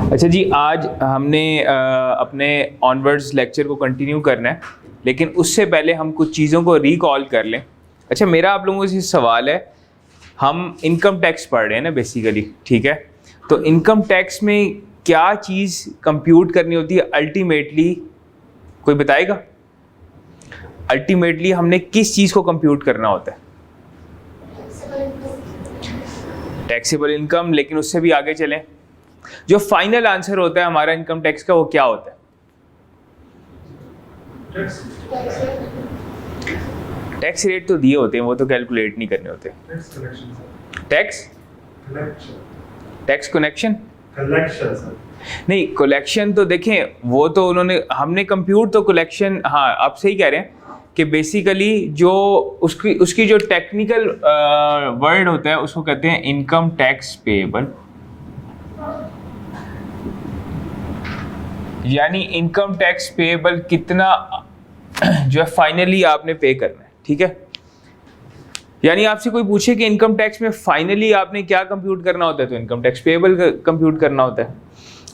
अच्छा जी, आज हमने अपने ऑनवर्ड्स लेक्चर को कंटिन्यू करना है, लेकिन उससे पहले हम कुछ चीज़ों को रिकॉल कर लें। अच्छा, मेरा आप लोगों से सवाल है, हम इनकम टैक्स पढ़ रहे हैं ना बेसिकली, ठीक है? तो इनकम टैक्स में क्या चीज़ कंप्यूट करनी होती है अल्टीमेटली, कोई बताएगा? अल्टीमेटली हमने किस चीज़ को कंप्यूट करना होता है? Taxable income. लेकिन उससे भी आगे चलें, जो फाइनल आंसर होता है हमारा इनकम टैक्स का, वो क्या होता है? टैक्स रेट तो दिए होते हैं, वो तो कैलकुलेट नहीं करने होते। टैक्स कनेक्शन नहीं, कलेक्शन तो देखें, वो तो हमने कंप्यूट तो कलेक्शन, हाँ आप सही कह रहे हैं कि बेसिकली जो उसकी जो टेक्निकल वर्ड होता है उसको कहते हैं इनकम टैक्स पेएबल, यानी इनकम टैक्स पेएबल कितना जो है फाइनली आपने पे करना है, ठीक है? यानी आपसे कोई पूछे कि इनकम टैक्स में फाइनली आपने क्या कंप्यूट करना होता है, तो इनकम टैक्स पेएबल कंप्यूट करना होता है।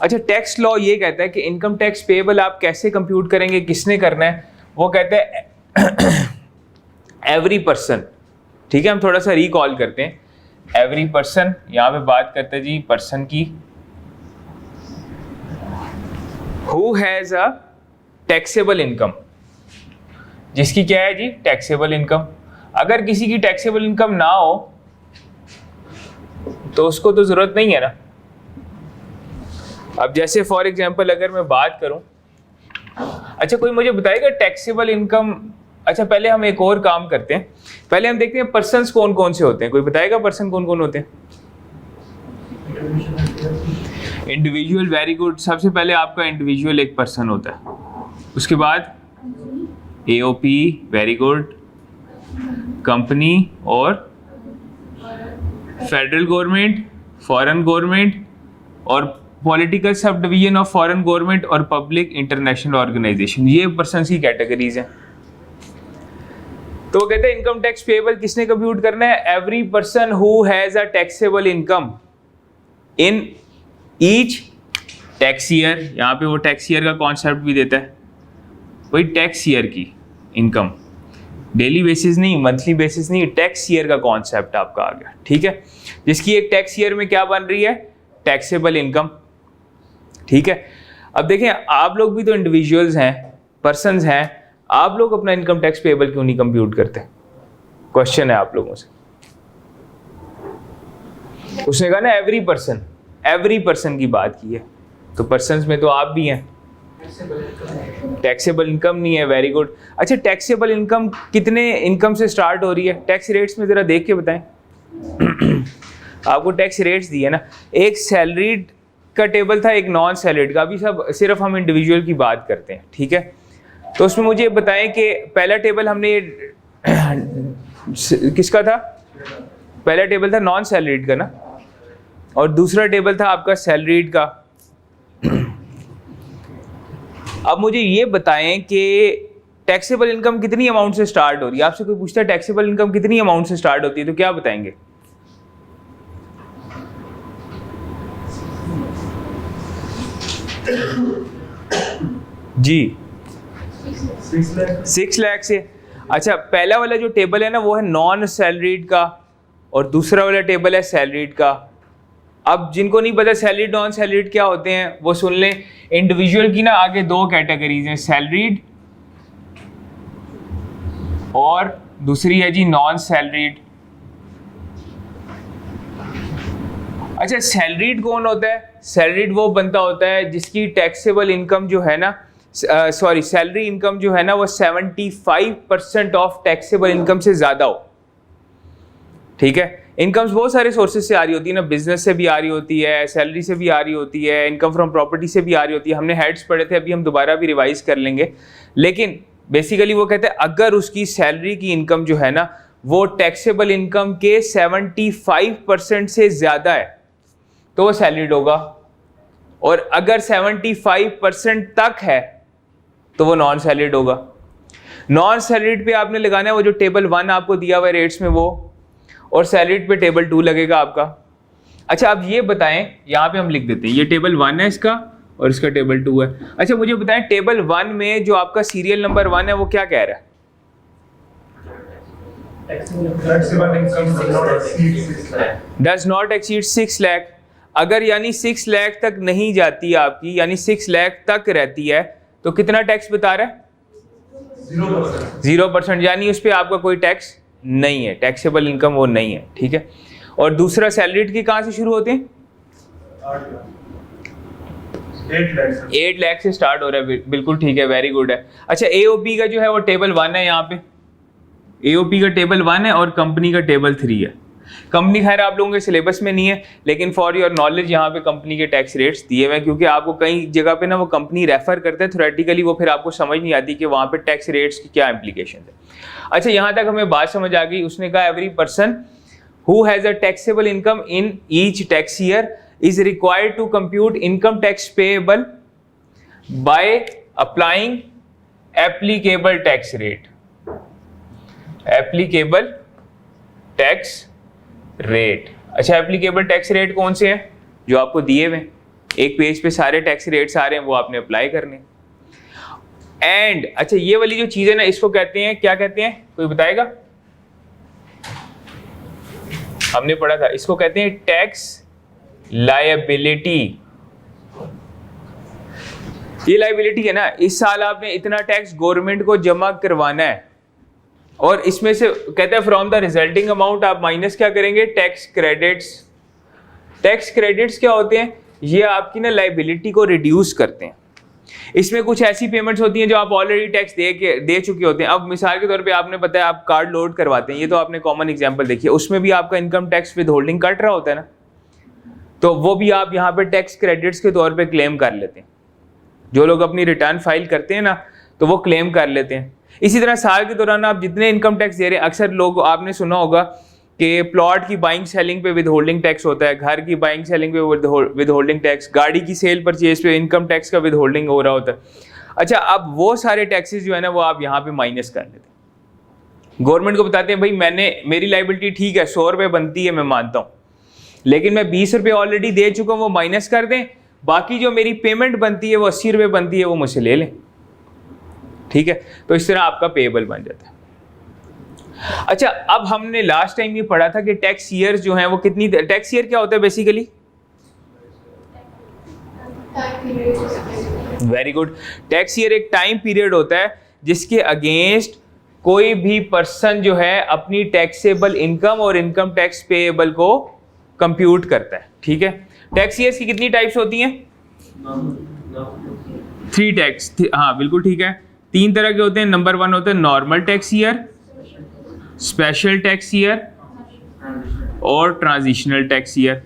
अच्छा, टैक्स लॉ ये कहता है कि इनकम टैक्स पेएबल आप कैसे कंप्यूट करेंगे, किसने करना है? वो कहता है एवरी पर्सन, ठीक है? हम थोड़ा सा रिकॉल करते हैं। एवरी पर्सन, यहाँ पे बात करते हैं जी पर्सन की, who has a taxable income, जिसकी क्या है जी टैक्सेबल इनकम। अगर किसी की टैक्सेबल इनकम ना हो तो उसको तो जरूरत नहीं है ना। अब जैसे फॉर एग्जांपल अगर मैं बात करूं, अच्छा कोई मुझे बताएगा टैक्सेबल इनकम? अच्छा पहले हम एक और काम करते हैं, पहले हम देखते हैं पर्सन्स कौन कौन से होते हैं। कोई बताएगा पर्सन कौन कौन होते हैं? Individual, very good. सबसे पहले आपका इंडिविजुअल एक पर्सन होता है, उसके बाद एओपी, वेरी गुड, कंपनी और फेडरल गवर्नमेंट, फॉरेन गवर्नमेंट और political sub division of foreign government और पब्लिक इंटरनेशनल ऑर्गेनाइजेशन। ये पर्सन की कैटेगरीज हैं। तो वो कहते हैं इनकम टैक्स पेएबल किसने कंप्यूट करना है? Every person who has a taxable income in each tax year. यहाँ पे वो टैक्स ईयर का कॉन्सेप्ट भी देता है, वही टैक्स ईयर की इनकम, डेली बेसिस नहीं, मंथली बेसिस नहीं, टैक्स ईयर का कॉन्सेप्ट आपका आ गया, ठीक है? जिसकी एक टैक्स ईयर में क्या बन रही है? टैक्सेबल इनकम, ठीक है? अब देखें, आप लोग भी तो इंडिविजुअल्स हैं, पर्सन्स हैं, आप लोग अपना इनकम टैक्स पेएबल क्यों नहीं कंप्यूट करते? क्वेश्चन है आप लोगों से। उसने कहा ना एवरी पर्सन की बात की है, तो पर्सन्स में तो आप भी हैं। टैक्सेबल इनकम नहीं है, वेरी गुड। अच्छा, टैक्सेबल इनकम कितने इनकम से स्टार्ट हो रही है? टैक्स रेट्स में जरा देख के बताएं। आपको टैक्स रेट्स दिए ना, एक सैलरीड का टेबल था, एक नॉन सैलरीड का। अभी सब सिर्फ हम इंडिविजुअल की बात करते हैं, ठीक है? तो उसमें मुझे बताएं कि पहला टेबल हमने किसका था? पहला टेबल था नॉन सैलरीड का ना, और दूसरा टेबल था आपका सैलरीड का। अब मुझे ये बताएं कि टैक्सेबल इनकम कितनी अमाउंट से स्टार्ट हो रही है? आपसे कोई पूछता है टैक्सेबल इनकम कितनी अमाउंट से स्टार्ट होती है, तो क्या बताएंगे? जी 6 लाख से। अच्छा, पहला वाला जो टेबल है ना वो है नॉन सैलरीड का, और दूसरा वाला टेबल है सैलरीड का। अब जिनको नहीं पता सैलरीड नॉन सैलरीड क्या होते हैं वो सुन लें। इंडिविजुअल की ना आगे दो कैटेगरीज हैं, सैलरीड और दूसरी है जी नॉन सैलरीड। अच्छा, सैलरीड कौन होता है? सैलरीड वो बनता होता है जिसकी टैक्सेबल इनकम जो है ना, सैलरी इनकम जो है ना वो 75% ऑफ टैक्सेबल इनकम से ज्यादा हो, ठीक है? इनकम्स बहुत सारे सोर्सेज से आ रही होती है ना, बिजनेस से भी आ रही होती है, सैलरी से भी आ रही होती है, इनकम फ्रॉम प्रॉपर्टी से भी आ रही होती है। हमने हेड्स पढ़े थे, अभी हम दोबारा भी रिवाइज कर लेंगे। लेकिन बेसिकली वो कहते हैं अगर उसकी सैलरी की इनकम जो है ना वो टैक्सेबल इनकम के 75% से ज्यादा है तो वो सैलरीड होगा, और अगर 75% तक है तो वो नॉन सैलरीड होगा। नॉन सैलरीड पे आपने लगाना है वो जो टेबल 1 आपको दिया हुआ है रेट्स में वो, और सैलरीड पे टेबल 2 लगेगा आपका। अच्छा अब ये बताएं, यहाँ पे हम लिख देते हैं, ये टेबल 1 है इसका और इसका टेबल 2 है। अच्छा मुझे बताएं टेबल 1 में जो आपका सीरियल नंबर 1 है वो क्या कह रहा है? Does not exceed 6 lakh. अगर यानी 6 लाख तक नहीं जाती आपकी, यानी 6 लाख तक रहती है, तो कितना टैक्स बता रहा है? 0%, यानी उस पर आपका कोई टैक्स नहीं है, टैक्सेबल इनकम वो नहीं है, ठीक है। और दूसरा सैलरीड की कहाँ से शुरू होते हैं? 8 लाख से स्टार्ट हो रहा है, बिल्कुल ठीक है, वेरी गुड है। अच्छा एओपी का जो है वो टेबल 1 है, यहाँ पे एओपी का टेबल 1 है और कंपनी का टेबल 3 है। कंपनी खैर आप लोगों के सिलेबस में नहीं है, लेकिन फॉर योर नॉलेज यहाँ पे कंपनी के टैक्स रेट्स दिए हुए हैं, क्योंकि आपको कई जगह पे ना वो कंपनी रेफर करते हैं थ्योरेटिकली, वो फिर आपको समझ नहीं आती कि वहाँ पे टैक्स रेट्स की क्या इम्प्लीकेशन है। अच्छा यहाँ तक हमें बात समझ आ गई। उसने कहा every person who has a taxable income in each tax year is required to compute income tax payable by applying applicable tax rate. Applicable tax rate. अच्छा applicable tax rate कौन से हैं? जो आपको दिए हुए, एक पेज पे सारे टैक्स रेट्स आ रहे हैं, वो आपने अप्लाई करने। एंड अच्छा ये वाली जो चीज है ना, इसको कहते हैं, क्या कहते हैं, कोई बताएगा? हमने पढ़ा था, इसको कहते हैं टैक्स लायबिलिटी। ये लायबिलिटी है ना, इस साल आपने इतना टैक्स गवर्नमेंट को जमा करवाना है, और इसमें से कहते हैं फ्रॉम द रिजल्टिंग अमाउंट आप माइनस क्या करेंगे? Tax credits. टैक्स क्रेडिट्स क्या होते हैं? ये आपकी ना लायबिलिटी को रिड्यूस करते हैं। इसमें कुछ ऐसी पेमेंट्स होती हैं जो आप ऑलरेडी टैक्स दे चुके होते हैं। अब मिसाल के तौर पे आपने बताया आप कार्ड लोड करवाते हैं, ये तो आपने कॉमन एग्जांपल देखी है, उसमें भी आपका income tax with holding cut रहा होता है ना, तो वो भी आप यहाँ पे टैक्स क्रेडिट्स के तौर पे क्लेम कर लेते हैं। जो लोग अपनी रिटर्न फाइल करते हैं ना, तो वो क्लेम कर लेते हैं। इसी तरह साल के दौरान आप जितने इनकम टैक्स दे रहे हैं, अक्सर लोग आपने सुना होगा कि प्लॉट की बाइंग सेलिंग पे विद होल्डिंग टैक्स होता है, घर की बाइंग सेलिंग पे विद होल्डिंग टैक्स, गाड़ी की सेल परचेज पे इनकम टैक्स का विद होल्डिंग हो रहा होता है। अच्छा अब वो सारे टैक्सेस जो है ना, वो आप यहाँ पे माइनस कर लेते हैं। गवर्नमेंट को बताते हैं भाई मेरी लाइबिलिटी ठीक है, 100 रुपये बनती है, मैं मानता हूँ, लेकिन मैं 20 रुपये ऑलरेडी दे चुका हूँ, वो माइनस कर दें, बाकी जो मेरी पेमेंट बनती है वो 80 रुपये बनती है, वो मुझसे ले लें, ठीक है। तो इस तरह आपका पेएबल बन जाता है। अच्छा अब हमने लास्ट टाइम ये पढ़ा था कि टैक्स ईयर जो है वो कितनी, टैक्स ईयर क्या होता है basically? Very good. Tax year एक टाइम पीरियड होता है जिसके अगेंस्ट कोई भी पर्सन जो है अपनी टैक्सेबल इनकम और इनकम टैक्स पेएबल को कंप्यूट करता है, ठीक है। टैक्स ईयर्स की कितनी टाइप्स होती हैं? 3 टैक्स, हाँ बिल्कुल ठीक है, 3 तरह के होते हैं। नंबर 1 होता है normal tax year, special tax year और ट्रांजिशनल टैक्स ईयर।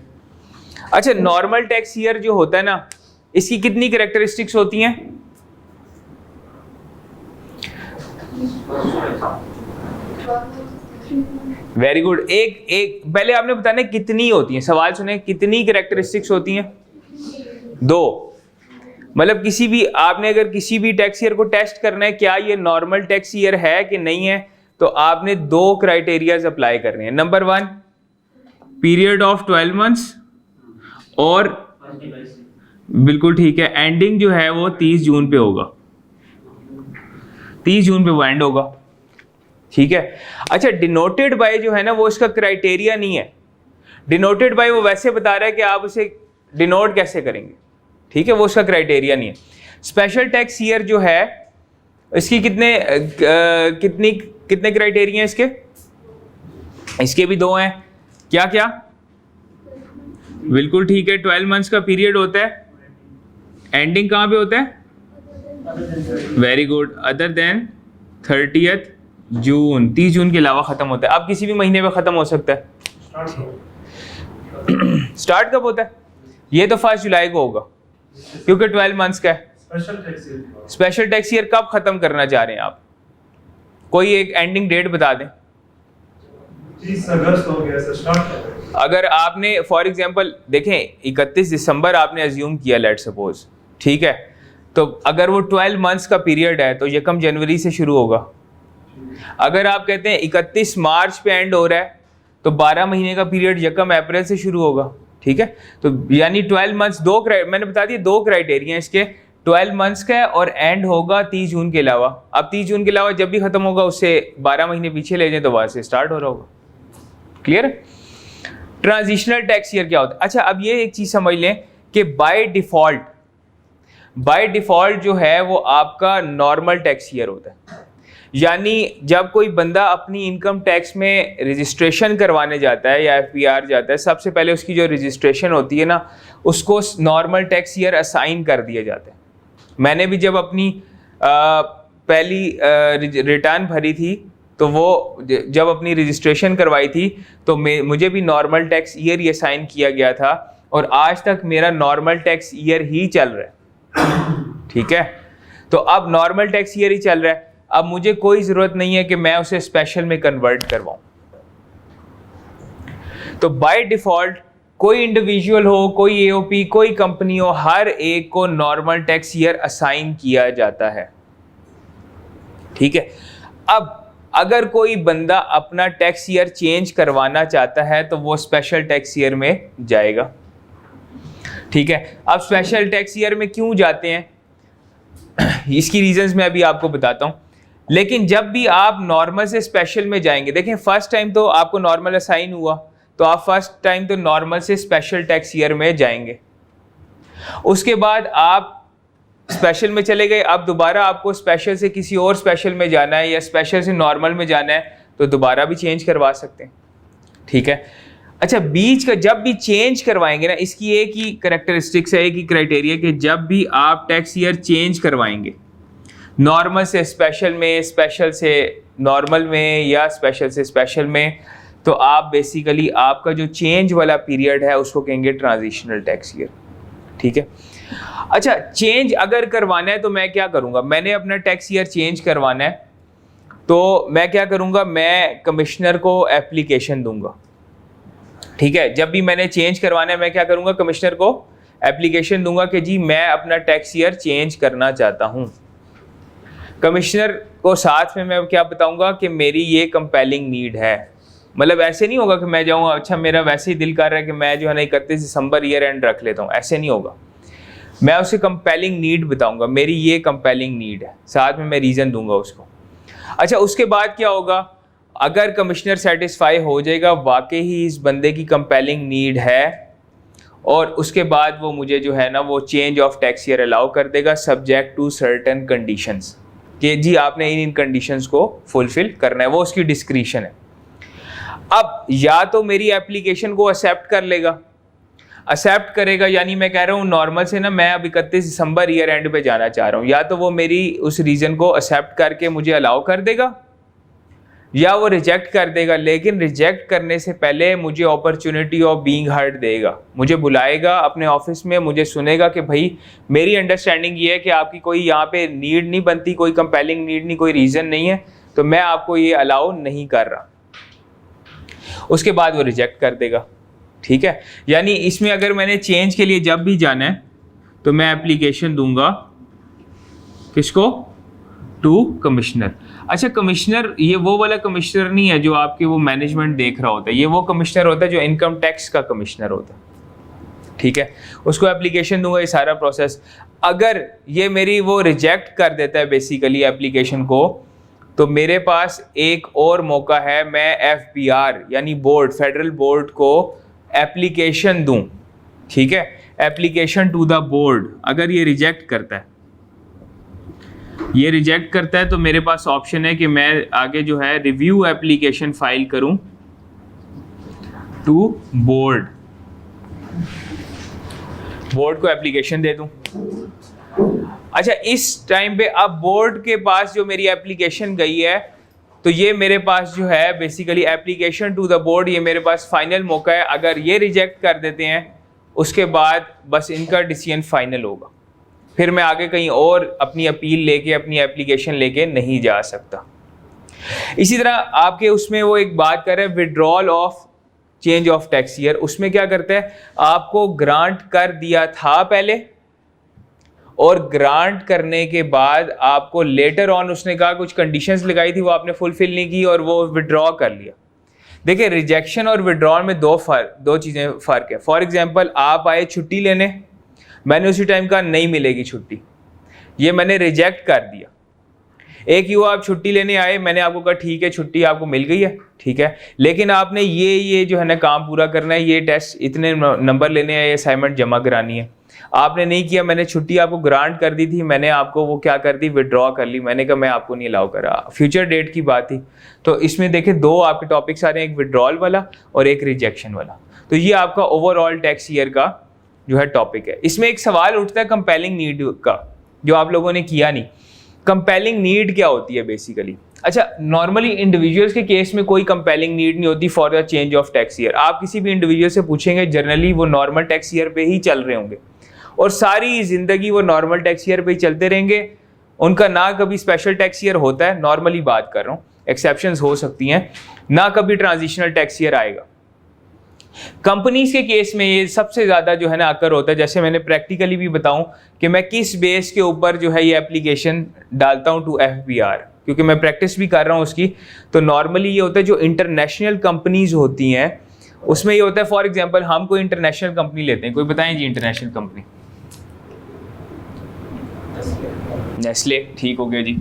अच्छा नॉर्मल टैक्स ईयर जो होता है ना, इसकी कितनी कैरेक्टरिस्टिक्स होती हैं? Very good. एक पहले आपने बताना कितनी होती हैं, सवाल सुने, कितनी कैरेक्टरिस्टिक्स होती हैं? 2। मतलब किसी भी आपने अगर किसी भी टैक्स ईयर को टेस्ट करना है क्या ये नॉर्मल टैक्स ईयर है कि नहीं है, तो आपने 2 क्राइटेरियाज अप्लाई करने हैं। नंबर 1 पीरियड ऑफ 12 मंथ्स, और बिल्कुल ठीक है एंडिंग जो है वो 30 जून पे होगा, 30 जून पे वो एंड होगा, ठीक है। अच्छा डिनोटेड बाय जो है ना, वो इसका क्राइटेरिया नहीं है। डिनोटेड बाय वो वैसे बता रहा है कि आप उसे डिनोट कैसे करेंगे, ठीक है, वो उसका क्राइटेरिया नहीं है। स्पेशल टैक्स ईयर जो है इसकी कितने क्राइटेरिया हैं इसके भी 2 हैं। क्या क्या? बिल्कुल ठीक है, 12 मंथ्स का पीरियड होता है, एंडिंग कहाँ पे होता है? वेरी गुड, अदर देन 30 जून, 30 जून के अलावा खत्म होता है। अब किसी भी महीने में खत्म हो सकता है। स्टार्ट कब होता है? ये तो 1 जुलाई को होगा क्योंकि 12 मंथ्स का है। स्पेशल टैक्स ईयर कब खत्म करना चाह रहे हैं आप? कोई एक एंडिंग डेट बता दें। 30 अगस्त हो गया स्टार्ट। अगर आपने फॉर एग्जांपल देखें 31 दिसंबर आपने अज्यूम किया, लेट सपोज, ठीक है, तो अगर वो 12 मंथ्स का पीरियड है तो 1 जनवरी से शुरू होगा। अगर आप कहते हैं 31 मार्च पे एंड हो रहा है तो 12 महीने का पीरियड 1 अप्रैल से शुरू होगा। ठीक है। तो यानी 12 मंथ्स मैंने बता दिया 2 क्राइटेरिया इसके, 12 मंथ्स का और एंड होगा 30 जून के अलावा। अब 30 जून के अलावा जब भी खत्म होगा उससे 12 महीने पीछे ले जाए तो वहां से स्टार्ट हो रहा होगा। क्लियर है? ट्रांजिशनल टैक्स ईयर क्या होता है? अच्छा, अब ये एक चीज समझ लें कि बाय डिफॉल्ट जो है वो आपका नॉर्मल टैक्स ईयर होता है। यानी जब कोई बंदा अपनी इनकम टैक्स में रजिस्ट्रेशन करवाने जाता है या एफपीआर जाता है, सबसे पहले उसकी जो रजिस्ट्रेशन होती है ना, उसको नॉर्मल टैक्स ईयर असाइन कर दिया जाता है। मैंने भी जब अपनी पहली रिटर्न भरी थी तो वो जब अपनी रजिस्ट्रेशन करवाई थी तो मुझे भी नॉर्मल टैक्स ईयर ही असाइन किया गया था और आज तक मेरा नॉर्मल टैक्स ईयर ही चल रहा है। ठीक है, तो अब नॉर्मल टैक्स ईयर ही चल रहा है, अब मुझे कोई जरूरत नहीं है कि मैं उसे स्पेशल में कन्वर्ट करवाऊं। तो बाय डिफॉल्ट कोई इंडिविजुअल हो, कोई एओपी, कोई कंपनी हो, हर एक को नॉर्मल टैक्स ईयर असाइन किया जाता है। ठीक है, अब अगर कोई बंदा अपना टैक्स ईयर चेंज करवाना चाहता है तो वो स्पेशल टैक्स ईयर में जाएगा। ठीक है, अब स्पेशल टैक्स ईयर में क्यों जाते हैं इसकी रीजंस मैं अभी आपको बताता हूं। लेकिन जब भी आप नॉर्मल से स्पेशल में जाएंगे, देखें फर्स्ट टाइम तो आपको नॉर्मल असाइन हुआ तो आप फर्स्ट टाइम तो नॉर्मल से स्पेशल टैक्स ईयर में जाएंगे, उसके बाद आप स्पेशल में चले गए, अब दोबारा आपको स्पेशल से किसी और स्पेशल में जाना है या स्पेशल से नॉर्मल में जाना है तो दोबारा भी चेंज करवा सकते हैं। ठीक है, अच्छा बीच का जब भी चेंज करवाएंगे ना, इसकी एक ही कैरेक्टरिस्टिक्स है, एक ही क्राइटेरिया कि जब भी आप टैक्स ईयर चेंज करवाएंगे नॉर्मल से स्पेशल में, स्पेशल से नॉर्मल में या स्पेशल से स्पेशल में, तो आप बेसिकली आपका जो चेंज वाला पीरियड है उसको कहेंगे ट्रांजिशनल टैक्स ईयर। ठीक है, अच्छा चेंज अगर करवाना है तो मैं क्या करूंगा, मैंने अपना टैक्स ईयर चेंज करवाना है तो मैं क्या करूंगा, मैं कमिश्नर को एप्लीकेशन दूंगा। ठीक है, जब भी मैंने चेंज करवाना है मैं क्या करूंगा, कमिश्नर को एप्लीकेशन दूंगा कि जी मैं अपना टैक्स ईयर चेंज करना चाहता हूं। कमिश्नर को साथ में मैं क्या बताऊंगा कि मेरी ये कंपेलिंग नीड है। मतलब ऐसे नहीं होगा कि मैं जाऊंगा अच्छा मेरा वैसे ही दिल कर रहा है कि मैं जो है ना 31 दिसंबर ईयर एंड रख लेता हूँ, ऐसे नहीं होगा। मैं उसे कंपेलिंग नीड बताऊंगा, मेरी ये कंपेलिंग नीड है, साथ में मैं रीज़न दूंगा उसको। अच्छा उसके बाद क्या होगा, अगर कमिश्नर सेटिस्फाई हो जाएगा वाकई ही इस बंदे की कंपेलिंग नीड है, और उसके बाद वो मुझे जो है ना वो change of tax year allow कर देगा सब्जेक्ट टू सर्टेन कंडीशंस, कि जी आपने इन कंडीशंस को फुलफिल करना है, वो उसकी डिस्क्रिशन है। अब या तो मेरी एप्लीकेशन को एक्सेप्ट कर लेगा, एक्सेप्ट करेगा, यानी मैं कह रहा हूँ नॉर्मल से ना मैं अब 31 दिसंबर ईयर एंड पे जाना चाह रहा हूँ, या तो वो मेरी उस रीज़न को एक्सेप्ट करके मुझे अलाउ कर देगा या वो रिजेक्ट कर देगा। लेकिन रिजेक्ट करने से पहले मुझे अपॉर्चुनिटी ऑफ बीइंग हर्ड देगा, मुझे बुलाएगा अपने ऑफिस में, मुझे सुनेगा कि भाई मेरी अंडरस्टैंडिंग ये है कि आपकी कोई यहाँ पे नीड नहीं बनती, कोई कंपेलिंग नीड नहीं, कोई रीज़न नहीं है, तो मैं आपको ये अलाउ नहीं कर रहा। उसके बाद वो रिजेक्ट कर देगा। ठीक है, यानी इसमें अगर मैंने चेंज के लिए जब भी जाना है तो मैं एप्लीकेशन दूंगा किसको, टू कमिश्नर। अच्छा कमिश्नर ये वो वाला कमिश्नर नहीं है जो आपके वो मैनेजमेंट देख रहा होता है, ये वो कमिश्नर होता है जो इनकम टैक्स का कमिश्नर होता है। ठीक है, उसको एप्लीकेशन दूंगा, ये सारा प्रोसेस। अगर ये मेरी वो रिजेक्ट कर देता है बेसिकली एप्लीकेशन को, तो मेरे पास एक और मौका है, मैं एफबीआर यानी बोर्ड, फेडरल बोर्ड को एप्लीकेशन दूं। ठीक है, एप्लीकेशन टू द बोर्ड। अगर ये रिजेक्ट करता है, ये रिजेक्ट करता है तो मेरे पास ऑप्शन है कि मैं आगे जो है रिव्यू एप्लीकेशन फाइल करूं टू बोर्ड, बोर्ड को एप्लीकेशन दे दूं। अच्छा इस टाइम पे अब बोर्ड के पास जो मेरी एप्लीकेशन गई है तो ये मेरे पास जो है basically application to the board, ये मेरे पास फाइनल मौका है। अगर ये रिजेक्ट कर देते हैं उसके बाद बस इनका डिसीजन फाइनल होगा, फिर मैं आगे कहीं और अपनी अपील लेके, अपनी एप्लीकेशन लेके नहीं जा सकता। इसी तरह आपके उसमें वो एक बात कर रहे हैं withdrawal of change of tax year, उसमें क्या करता है, आपको ग्रांट कर दिया था पहले और ग्रांट करने के बाद आपको लेटर ऑन उसने कहा कुछ कंडीशंस लगाई थी वो आपने फुलफिल नहीं की और वो विड्रॉ कर लिया। देखिए रिजेक्शन और विड्रॉल में दो चीज़ें फ़र्क है। फॉर एग्जांपल आप आए छुट्टी लेने, मैंने उसी टाइम कहा नहीं मिलेगी छुट्टी, ये मैंने रिजेक्ट कर दिया। एक हुआ आप छुट्टी लेने आए, मैंने आपको कहा ठीक है छुट्टी आपको मिल गई है, ठीक है, लेकिन आपने ये जो है ना काम पूरा करना है, ये टेस्ट इतने नंबर लेने हैं, ये असाइनमेंट जमा करानी है, आपने नहीं किया। मैंने छुट्टी आपको ग्रांट कर दी थी, मैंने आपको वो क्या कर दी, विड्रॉ कर ली। मैंने कहा मैं आपको नहीं अलाउ करा, फ्यूचर डेट की बात थी। तो इसमें देखें दो आपके टॉपिक्स आ रहे हैं, एक विड्रॉल वाला और एक रिजेक्शन वाला। तो ये आपका ओवरऑल टैक्स ईयर का जो है टॉपिक है। इसमें एक सवाल उठता है कंपेलिंग नीड का, जो आप लोगों ने किया नहीं। कंपेलिंग नीड क्या होती है बेसिकली? अच्छा, नॉर्मली इंडिविजुअल्स के केस में कोई कंपेलिंग नीड नहीं होती for the change of tax year. आप किसी भी इंडिविजुअल से पूछेंगे, जनरली वो नॉर्मल टैक्स ईयर पे ही चल रहे होंगे और सारी जिंदगी वो नॉर्मल टैक्स ईयर पे ही चलते रहेंगे। उनका ना कभी स्पेशल टैक्स ईयर होता है, नॉर्मली बात कर रहा हूँ, एक्सेप्शंस हो सकती हैं, ना कभी ट्रांजिशनल टैक्स ईयर आएगा। कंपनीज के केस में ये सबसे ज़्यादा जो है ना अकर होता है। जैसे मैंने प्रैक्टिकली भी बताऊं कि मैं किस बेस के ऊपर जो है ये एप्लीकेशन डालता हूं टू FBR, क्योंकि मैं प्रैक्टिस भी कर रहा हूं उसकी। तो नॉर्मली ये होता है जो इंटरनेशनल कंपनीज होती हैं उसमें ये होता है, फॉर एग्जांपल हम कोई इंटरनेशनल कंपनी लेते हैं, कोई बताएं जी इंटरनेशनल कंपनी। नेस्ले, ठीक हो गया जी,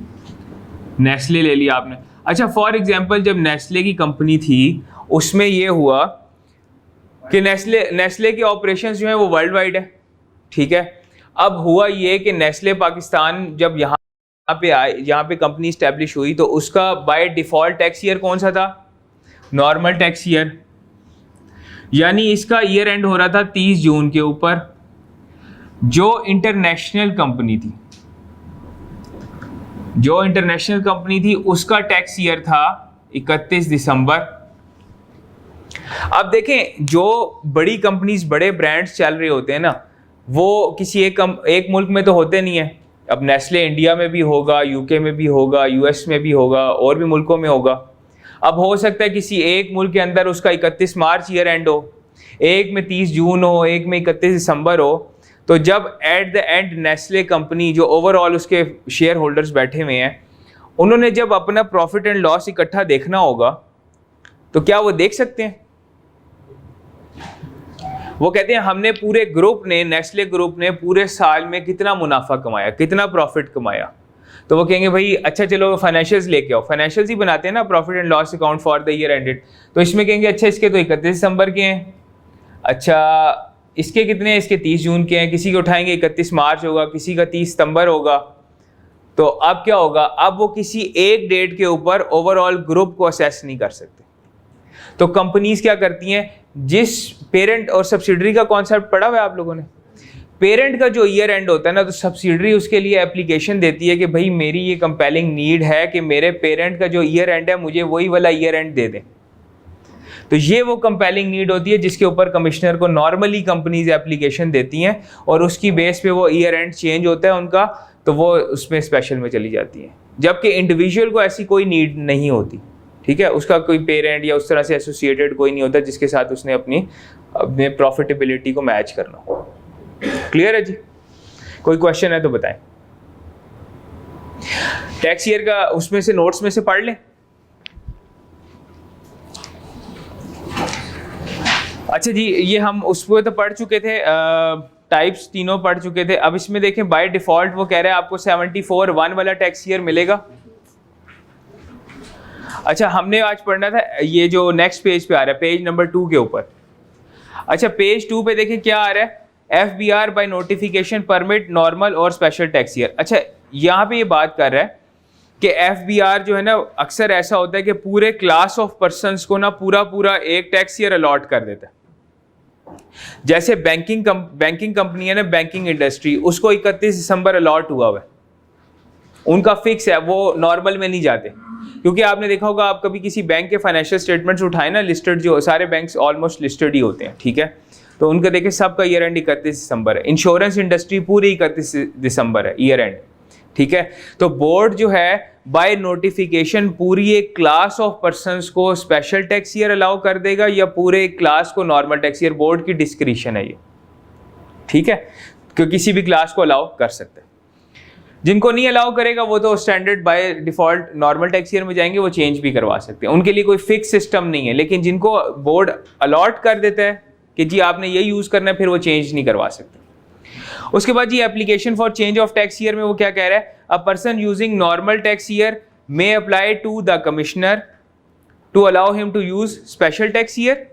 नेस्ले ले लिया आपने। अच्छा, फॉर एग्जांपल जब नेस्ले की कंपनी थी उसमें ये हुआ कि नेस्ले के ऑपरेशंस जो हैं वो वर्ल्ड वाइड है, ठीक है। अब हुआ ये कि नेस्ले पाकिस्तान जब यहाँ पे आए, यहाँ पे कंपनी इस्टेब्लिश हुई, तो उसका बाय डिफ़ॉल्ट टैक्स ईयर कौन सा था? Normal tax year. यानी इसका ईयर एंड हो रहा था 30 जून के ऊपर। जो इंटरनेशनल कंपनी थी उसका टैक्स ईयर था 31 दिसंबर। अब देखें जो बड़ी कंपनीज, बड़े ब्रांड्स चल रहे होते हैं ना, वो किसी एक मुल्क में तो होते नहीं है। अब नेस्ले इंडिया में भी होगा, UK में भी होगा, US में भी होगा, और भी मुल्कों में होगा। अब हो सकता है किसी एक मुल्क के अंदर उसका 31 मार्च ईयर एंड हो, एक में 30 जून हो, एक में 31 दिसंबर हो। तो जब at the end Nestle company, जो ओवरऑल उसके शेयर होल्डर्स बैठे हुए हैं, उन्होंने जब अपना प्रॉफिट एंड लॉस इकट्ठा देखना होगा, तो क्या वो देख सकते हैं? वो कहते हैं हमने पूरे ग्रुप ने, नेस्ले ग्रुप ने पूरे साल में कितना मुनाफा कमाया, कितना प्रॉफिट कमाया। तो वो कहेंगे भाई अच्छा चलो फाइनेंशियल्स लेके आओ, फाइनेंशियल्स ही बनाते हैं ना, profit and loss account for the year ended. तो इसमें कहेंगे अच्छा इसके तो 31 दिसंबर के हैं, अच्छा इसके कितने हैं, इसके 30 जून के हैं, किसी के उठाएंगे 31 मार्च होगा, किसी का 30 सितंबर होगा। तो अब क्या होगा, अब वो किसी एक डेट के ऊपर ओवरऑल ग्रुप को असेस नहीं कर सकते। तो कंपनीज क्या करती हैं, जिस पेरेंट और सब्सिडरी का कॉन्सेप्ट पढ़ा हुआ है आप लोगों ने, पेरेंट का जो ईयर एंड होता है ना, तो सब्सिडरी उसके लिए एप्लीकेशन देती है कि भाई मेरी ये कंपेलिंग नीड है कि मेरे पेरेंट का जो ईयर एंड है मुझे वही वाला ईयर एंड दे दें। तो ये वो कंपेलिंग नीड होती है जिसके ऊपर कमिश्नर को नॉर्मली कंपनीज एप्लीकेशन देती हैं और उसकी बेस पे वो ईयर एंड चेंज होता है उनका, तो वो उसमें स्पेशल में चली जाती हैं। जबकि इंडिविजुअल को ऐसी कोई नीड नहीं होती, ठीक है, उसका कोई पेरेंट या उस तरह से एसोसिएटेड कोई नहीं होता जिसके साथ उसने अपने प्रॉफिटेबिलिटी को मैच करना हो। क्लियर है जी? कोई क्वेश्चन है तो बताएं। टैक्स ईयर का उसमें से नोट्स में से पढ़ लें। अच्छा जी, ये हम उस पर तो पढ़ चुके थे, टाइप्स तीनों पढ़ चुके थे। अब इसमें देखें बाय डिफॉल्ट वो कह रहे हैं आपको 74(1) वाला टैक्स ईयर मिलेगा। अच्छा, हमने आज पढ़ना था ये जो नेक्स्ट पेज पे आ रहा है, पेज नंबर 2 के ऊपर। अच्छा, पेज 2 पे देखें क्या आ रहा है, FBR by notification permit normal और स्पेशल टैक्स ईयर। अच्छा, यहाँ पे ये बात कर रहा है कि FBR जो है ना, अक्सर ऐसा होता है कि पूरे क्लास ऑफ पर्सनस को ना पूरा एक टैक्स ईयर अलॉट कर देता है। जैसे बैंकिंग कंपनी है ना, बैंकिंग इंडस्ट्री, उसको 31 दिसंबर अलॉट हुआ है, उनका फिक्स है, वो नॉर्मल में नहीं जाते। क्योंकि आपने देखा होगा, आप कभी किसी बैंक के फाइनेंशियल स्टेटमेंट्स उठाए ना, लिस्टेड, जो सारे बैंक्स ऑलमोस्ट लिस्टेड ही होते हैं, ठीक है, तो उनका देखें सबका ईयर एंड 31 दिसंबर है। इंश्योरेंस इंडस्ट्री पूरी 31 दिसंबर है ईयर एंड, ठीक है। तो बोर्ड जो है बाय नोटिफिकेशन पूरी एक क्लास ऑफ पर्संस को स्पेशल टैक्स ईयर अलाउ कर देगा या पूरे क्लास को नॉर्मल टैक्स ईयर, बोर्ड की डिस्क्रिशन है ये, ठीक है, क्योंकि किसी भी क्लास को अलाउ कर सकते हैं। जिनको नहीं अलाउ करेगा वो तो standard by default normal tax year में जाएंगे, वो चेंज भी करवा सकते हैं, उनके लिए कोई फिक्स सिस्टम नहीं है। लेकिन जिनको बोर्ड अलॉट कर देता है कि जी आपने ये यूज़ करना है, फिर वो चेंज नहीं करवा सकते। उसके बाद जी application for change of tax year में वो क्या कह रहा है, a person using normal tax year may apply to the commissioner to allow him to use special tax year.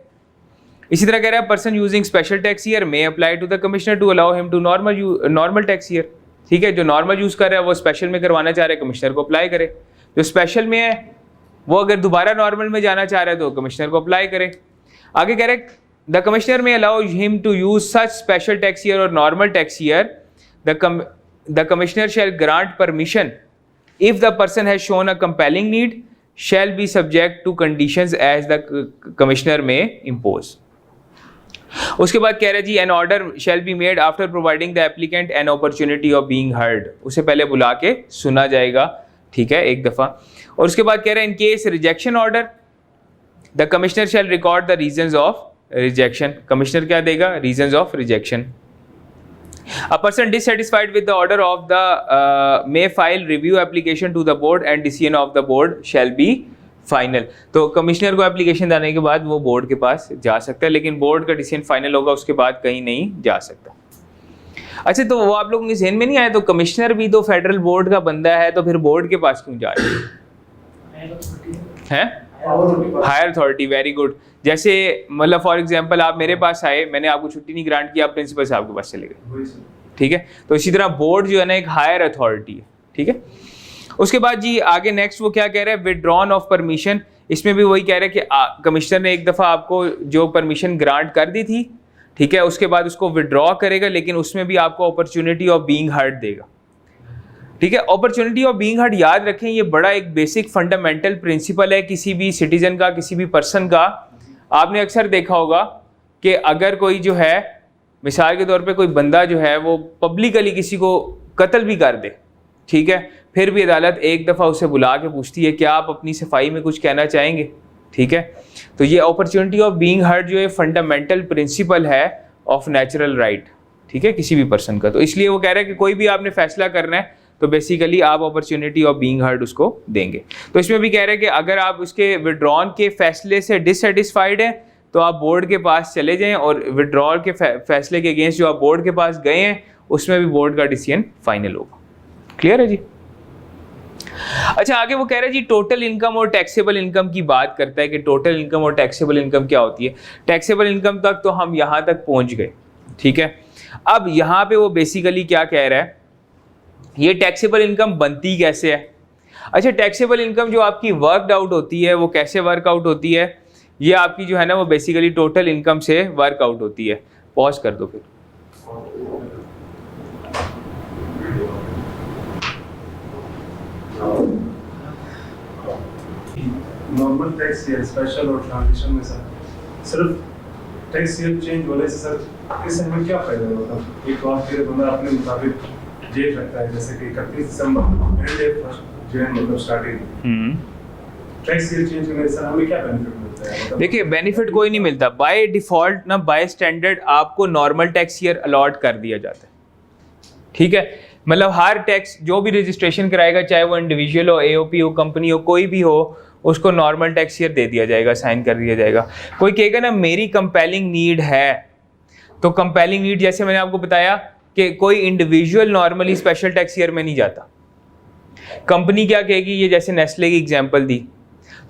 इसी तरह कह रहा है person using special tax year may apply to the commissioner to allow him to normal tax year. ठीक है, जो normal use कर रहा है वो स्पेशल में करवाना चाह रहा है, कमिश्नर को अप्लाई करे। जो स्पेशल में है वो अगर दोबारा नॉर्मल में जाना चाह रहा है तो कमिश्नर को अप्लाई करे। आगे कह रहे हैं the commissioner may allow him to use such special tax year और normal tax year, the commissioner shall grant permission if the person has shown a compelling need shall be subject to conditions as the commissioner may impose. उसके बाद कह रहे जी an order shall be made after providing the applicant an opportunity of being heard, उसे पहले बुला के सुना जाएगा, ठीक है, एक दफा। और उसके बाद कह रहे हैं in case rejection order the commissioner shall record the reasons of rejection. Commissioner क्या देगा, reasons of rejection. A person dissatisfied with the order of the may file review application to the board and decision of the board shall be final. तो commissioner को application देने के बाद वो board के पास जा सकता है, लेकिन बोर्ड का डिसीजन फाइनल होगा, उसके बाद कहीं नहीं जा सकता। अच्छा, तो वो आप लोगों के ज़हन में नहीं आया, तो कमिश्नर भी तो फेडरल बोर्ड का बंदा है, तो फिर बोर्ड के पास क्यों जा रहे हैं? Higher authority, very good. जैसे मतलब फॉर एग्जांपल आप मेरे पास आए, मैंने आपको छुट्टी नहीं ग्रांट की, आप प्रिंसिपल साहब के पास चले गए, ठीक है। तो इसी तरह बोर्ड जो है ना एक हायर अथॉरिटी है, ठीक है। उसके बाद जी आगे नेक्स्ट वो क्या कह रहे हैं, विड्रॉन ऑफ परमिशन। इसमें भी वही कह रहे हैं कि कमिश्नर ने एक दफ़ा आपको जो परमिशन ग्रांट कर दी थी, ठीक है, उसके बाद उसको विड्रॉ करेगा, लेकिन उसमें भी आपको अपॉर्चुनिटी ऑफ बीइंग हर्ड देगा, ठीक है। अपॉर्चुनिटी ऑफ बीइंग हर्ड याद रखें, ये बड़ा एक बेसिक फंडामेंटल प्रिंसिपल है किसी भी सिटीजन का, किसी भी पर्सन का। आपने अक्सर देखा होगा कि अगर कोई जो है मिसाल के तौर पे कोई बंदा जो है वो पब्लिकली किसी को कत्ल भी कर दे, ठीक है, फिर भी अदालत एक दफ़ा उसे बुला के पूछती है क्या आप अपनी सफाई में कुछ कहना चाहेंगे, ठीक है। तो ये अपॉर्चुनिटी ऑफ बीइंग हर्ड जो है फंडामेंटल प्रिंसिपल है ऑफ नेचुरल राइट, ठीक है, किसी भी पर्सन का। तो इसलिए वो कह रहा है कि कोई भी आपने फैसला करना है तो बेसिकली आप अपॉर्चुनिटी ऑफ बीइंग हर्ड उसको देंगे। तो इसमें भी कह रहे हैं कि अगर आप उसके विड्रॉन के फैसले से डिससेटिस्फाइड हैं तो आप बोर्ड के पास चले जाएं, और विड्रॉल के फैसले के अगेंस्ट जो आप बोर्ड के पास गए हैं उसमें भी बोर्ड का डिसीजन फाइनल होगा। क्लियर है जी? अच्छा, आगे वो कह रहे हैं जी टोटल इनकम और टैक्सेबल इनकम की बात करता है कि टोटल इनकम और टैक्सेबल इनकम क्या होती है। टैक्सेबल इनकम तक तो हम यहाँ तक पहुँच गए, ठीक है। अब यहाँ पे वो बेसिकली क्या कह रहा है, ये टैक्सेबल इनकम बनती कैसे है। अच्छा, टैक्सेबल इनकम जो आपकी वर्कड आउट होती है वो कैसे वर्कआउट होती है, ये आपकी जो है ना वो बेसिकली टोटल इनकम से वर्कआउट होती है। पॉज कर दो फिर। नॉर्मल टैक्स ईयर, स्पेशल और ट्रांजिशन में सर सिर्फ टैक्स ईयर चेंज होने से सर इससे हमें क्या फायदा होता है? एक बार फिर बंदा अपने मुताबिक डेट रखता है, जैसे कि 31 दिसंबर एंड डेट 1 जनवरी मतलब स्टार्टिंग। टैक्स ईयर चेंज करने से हमें क्या बेनिफिट मिलता है? मतलब देखिए, बेनिफिट कोई नहीं मिलता। बाय डिफॉल्ट ना बाय स्टैंडर्ड आपको नॉर्मल टैक्स ईयर अलॉट कर दिया जाता है, ठीक है। मतलब हर टैक्स जो भी रजिस्ट्रेशन कराएगा, चाहे वो इंडिविजुअल हो, एओपी हो, कंपनी हो, कोई भी हो, उसको नॉर्मल टैक्स ईयर दे दिया जाएगा, साइन कर दिया जाएगा। कोई कहेगा ना मेरी कंपेलिंग नीड है, तो कंपेलिंग नीड जैसे मैंने आपको बताया कि कोई individual normally special tax year में नहीं जाता। कंपनी क्या कहेगी, ये जैसे नेस्ले की एग्जांपल दी,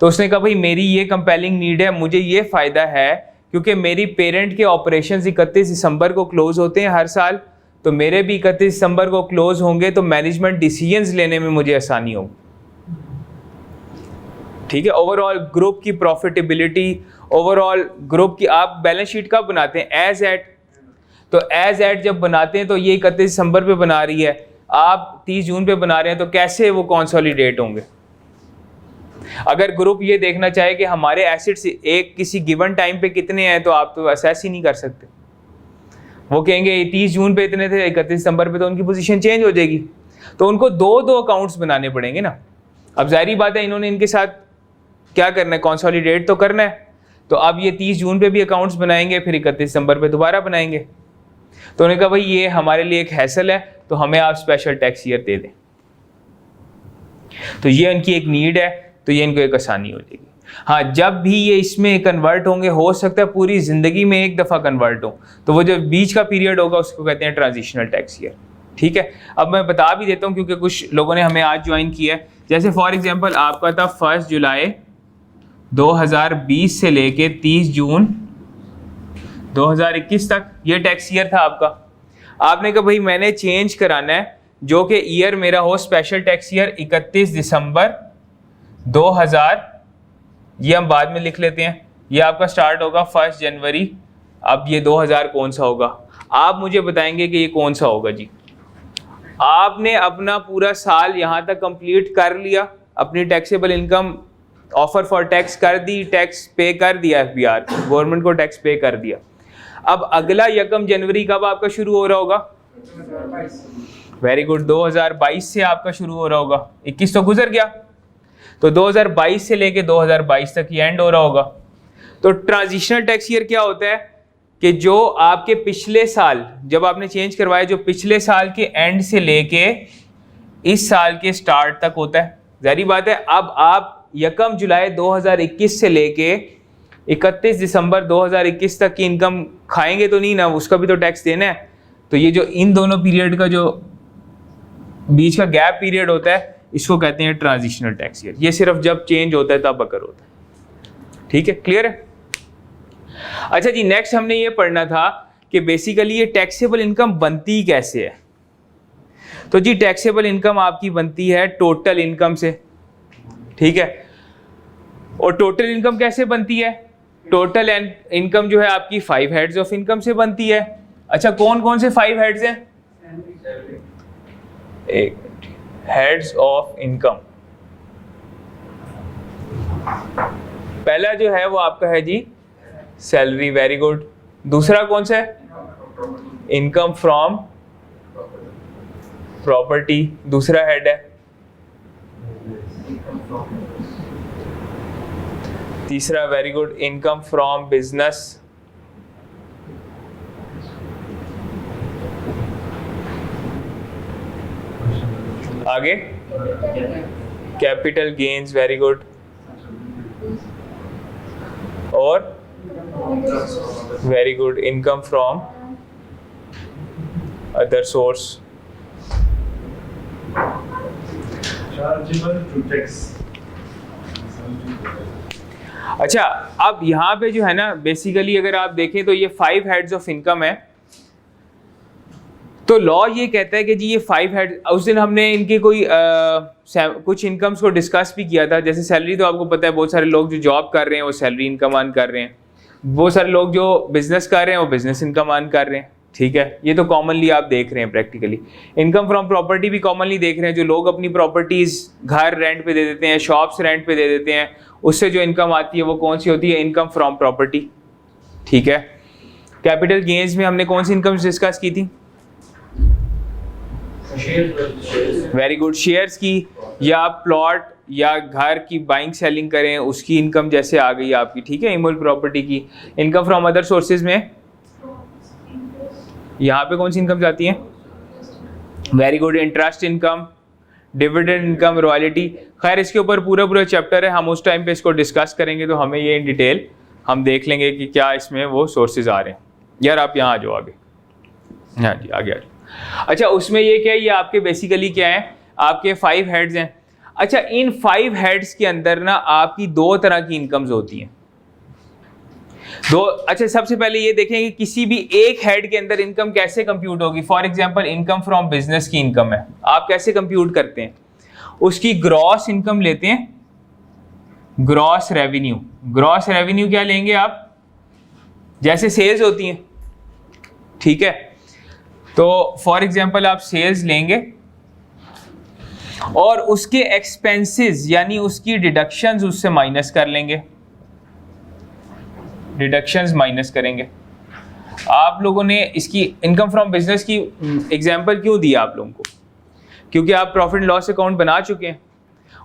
तो उसने कहा भाई मेरी ये कंपेलिंग नीड है, मुझे ये फ़ायदा है क्योंकि मेरी पेरेंट के ऑपरेशंस 31 दिसंबर को क्लोज होते हैं हर साल, तो मेरे भी 31 दिसंबर को क्लोज होंगे, तो मैनेजमेंट डिसीजंस लेने में मुझे आसानी होगी, ठीक है। ओवरऑल ग्रुप की प्रॉफिटेबिलिटी, ओवरऑल ग्रुप की, आप बैलेंस शीट कब बनाते हैं? As at. तो एज एट जब बनाते हैं तो ये 31 दिसंबर पे बना रही है, आप 30 जून पे बना रहे हैं, तो कैसे वो कंसोलिडेट होंगे? अगर ग्रुप ये देखना चाहे कि हमारे एसेट्स एक किसी गिवन टाइम पे कितने हैं, तो आप तो असेस ही नहीं कर सकते। वो कहेंगे 30 जून पे इतने थे, 31 दिसंबर पे तो उनकी पोजीशन चेंज हो जाएगी, तो उनको दो अकाउंट्स बनाने पड़ेंगे ना। अब जाहिर बात है इन्होंने इनके साथ क्या करना है, कंसोलिडेट तो करना है, तो अब ये 30 जून पे भी अकाउंट्स बनाएंगे, फिर 31 दिसंबर पे दोबारा बनाएंगे। तो उन्होंने कहा भाई ये हमारे लिए एक हैसल है, तो हमें आप स्पेशल टैक्स ईयर दे दें। तो ये इनकी एक नीड है, तो ये इनको एक आसानी हो जाएगी। हाँ, जब भी ये इसमें कन्वर्ट होंगे, हो सकता है पूरी ज़िंदगी में एक दफ़ा कन्वर्ट हो, तो वो जो बीच का पीरियड होगा उसको कहते हैं ट्रांजिशनल टैक्स ईयर। ठीक है, अब मैं बता भी देता हूँ क्योंकि कुछ लोगों ने हमें आज ज्वाइन किया है। जैसे फॉर एग्जांपल आपका था 1 जुलाई 2020 से लेके 30 जून 2021 तक, ये टैक्स ईयर था आपका। आपने कहा भाई मैंने चेंज कराना है, जो कि ईयर मेरा हो स्पेशल टैक्स ईयर 31 दिसंबर 2000, ये हम बाद में लिख लेते हैं। ये आपका स्टार्ट होगा 1 जनवरी। अब ये 2000 कौन सा होगा, आप मुझे बताएंगे कि ये कौन सा होगा जी। आपने अपना पूरा साल यहाँ तक कंप्लीट कर लिया, अपनी taxable income offer for tax कर दी, टैक्स पे कर दिया, FBR गवर्नमेंट को टैक्स पे कर दिया। अब अगला 1 जनवरी कब आपका शुरू हो रहा होगा? वेरी गुड, 2022 से आपका शुरू हो रहा होगा। 21 तो गुजर गया, तो 2022 से लेके 2022 तक ये एंड हो रहा होगा। तो ट्रांजिशनल टैक्स ईयर क्या होता है कि जो आपके पिछले साल जब आपने चेंज करवाया, जो पिछले साल के एंड से लेके इस साल के स्टार्ट तक होता है। जारी बात है, अब आप 1 जुलाई 2021 से लेके 31 दिसंबर 2021 तक की इनकम खाएंगे तो नहीं ना, उसका भी तो टैक्स देना है। तो ये जो इन दोनों पीरियड का जो बीच का गैप पीरियड होता है, इसको कहते हैं ट्रांजिशनल टैक्स ईयर। ये सिर्फ जब चेंज होता है तब अकर होता है। ठीक है, क्लियर है? अच्छा जी, नेक्स्ट हमने ये पढ़ना था कि बेसिकली ये टैक्सेबल इनकम बनती कैसे है। तो जी टैक्सेबल इनकम आपकी बनती है टोटल इनकम से। ठीक है, और टोटल इनकम कैसे बनती है? टोटल इनकम जो है आपकी 5 हेड्स ऑफ इनकम से बनती है। अच्छा, कौन कौन से 5 हेड्स हैं? एक हेड्स ऑफ इनकम, पहला जो है वो आपका है जी सैलरी, वेरी गुड। दूसरा कौन सा है? इनकम फ्रॉम प्रॉपर्टी, दूसरा हेड है। तीसरा, very good, income from business. आगे कैपिटल गेन्स, वेरी गुड। और very good, income from other source. अच्छा, अब यहाँ पे जो है ना बेसिकली अगर आप देखें तो ये 5 हेड्स ऑफ इनकम है। तो लॉ ये कहता है कि जी ये 5 हेड, उस दिन हमने इनकी कोई कुछ इनकम्स को डिस्कस भी किया था। जैसे सैलरी तो आपको पता है, बहुत सारे लोग जो जॉब कर रहे हैं वो सैलरी इनकम अर्न कर रहे हैं, बहुत सारे लोग जो बिजनेस कर रहे हैं वो बिजनेस इनकम अर्न कर रहे हैं। ठीक है, ये तो कॉमनली आप देख रहे हैं प्रैक्टिकली। इनकम फ्रॉम प्रॉपर्टी भी कॉमनली देख रहे हैं, जो लोग अपनी प्रॉपर्टीज घर रेंट पे दे देते हैं, शॉप्स रेंट पे दे देते हैं, उससे जो इनकम आती है वो कौन सी होती है? Income from property. ठीक है, कैपिटल गेन्स में हमने कौन सी इनकम डिस्कस की थी? वेरी गुड, शेयर्स की, या प्लॉट या घर की बाइंग सेलिंग करें उसकी इनकम जैसे आ गई आपकी। ठीक है, इमोल प्रॉपर्टी की। इनकम फ्रॉम अदर सोर्सेज में यहाँ पे कौन सी इनकम जाती है? Very good, interest income, dividend income, royalty. खैर इसके ऊपर पूरा चैप्टर है, हम उस टाइम पे इसको डिस्कस करेंगे तो हमें ये इन डिटेल हम देख लेंगे कि क्या इसमें वो सोर्सेज आ रहे हैं। यार आप यहाँ आ जाओ आगे। हाँ जी, आगे आ जाओ। अच्छा, उसमें ये क्या है, ये आपके बेसिकली क्या है, आपके 5 हेड्स हैं। अच्छा, इन 5 हेड्स के अंदर ना आपकी 2 तरह की इनकम्स होती हैं। अच्छा, सबसे पहले ये देखें कि किसी भी एक हेड के अंदर इनकम कैसे कंप्यूट होगी। For example income from business की इनकम है, आप कैसे कंप्यूट करते हैं? उसकी ग्रॉस इनकम लेते हैं, ग्रॉस रेवेन्यू। ग्रॉस रेवेन्यू क्या लेंगे आप? जैसे सेल्स होती हैं। ठीक है, तो फॉर एग्जांपल आप सेल्स लेंगे और उसके एक्सपेंसेस यानी उसकी डिडक्शंस उससे माइनस कर लेंगे, डिडक्शंस माइनस करेंगे। आप लोगों ने इसकी इनकम फ्रॉम बिजनेस की एग्जांपल क्यों दी आप लोगों को? क्योंकि आप प्रॉफिट एंड लॉस अकाउंट बना चुके हैं।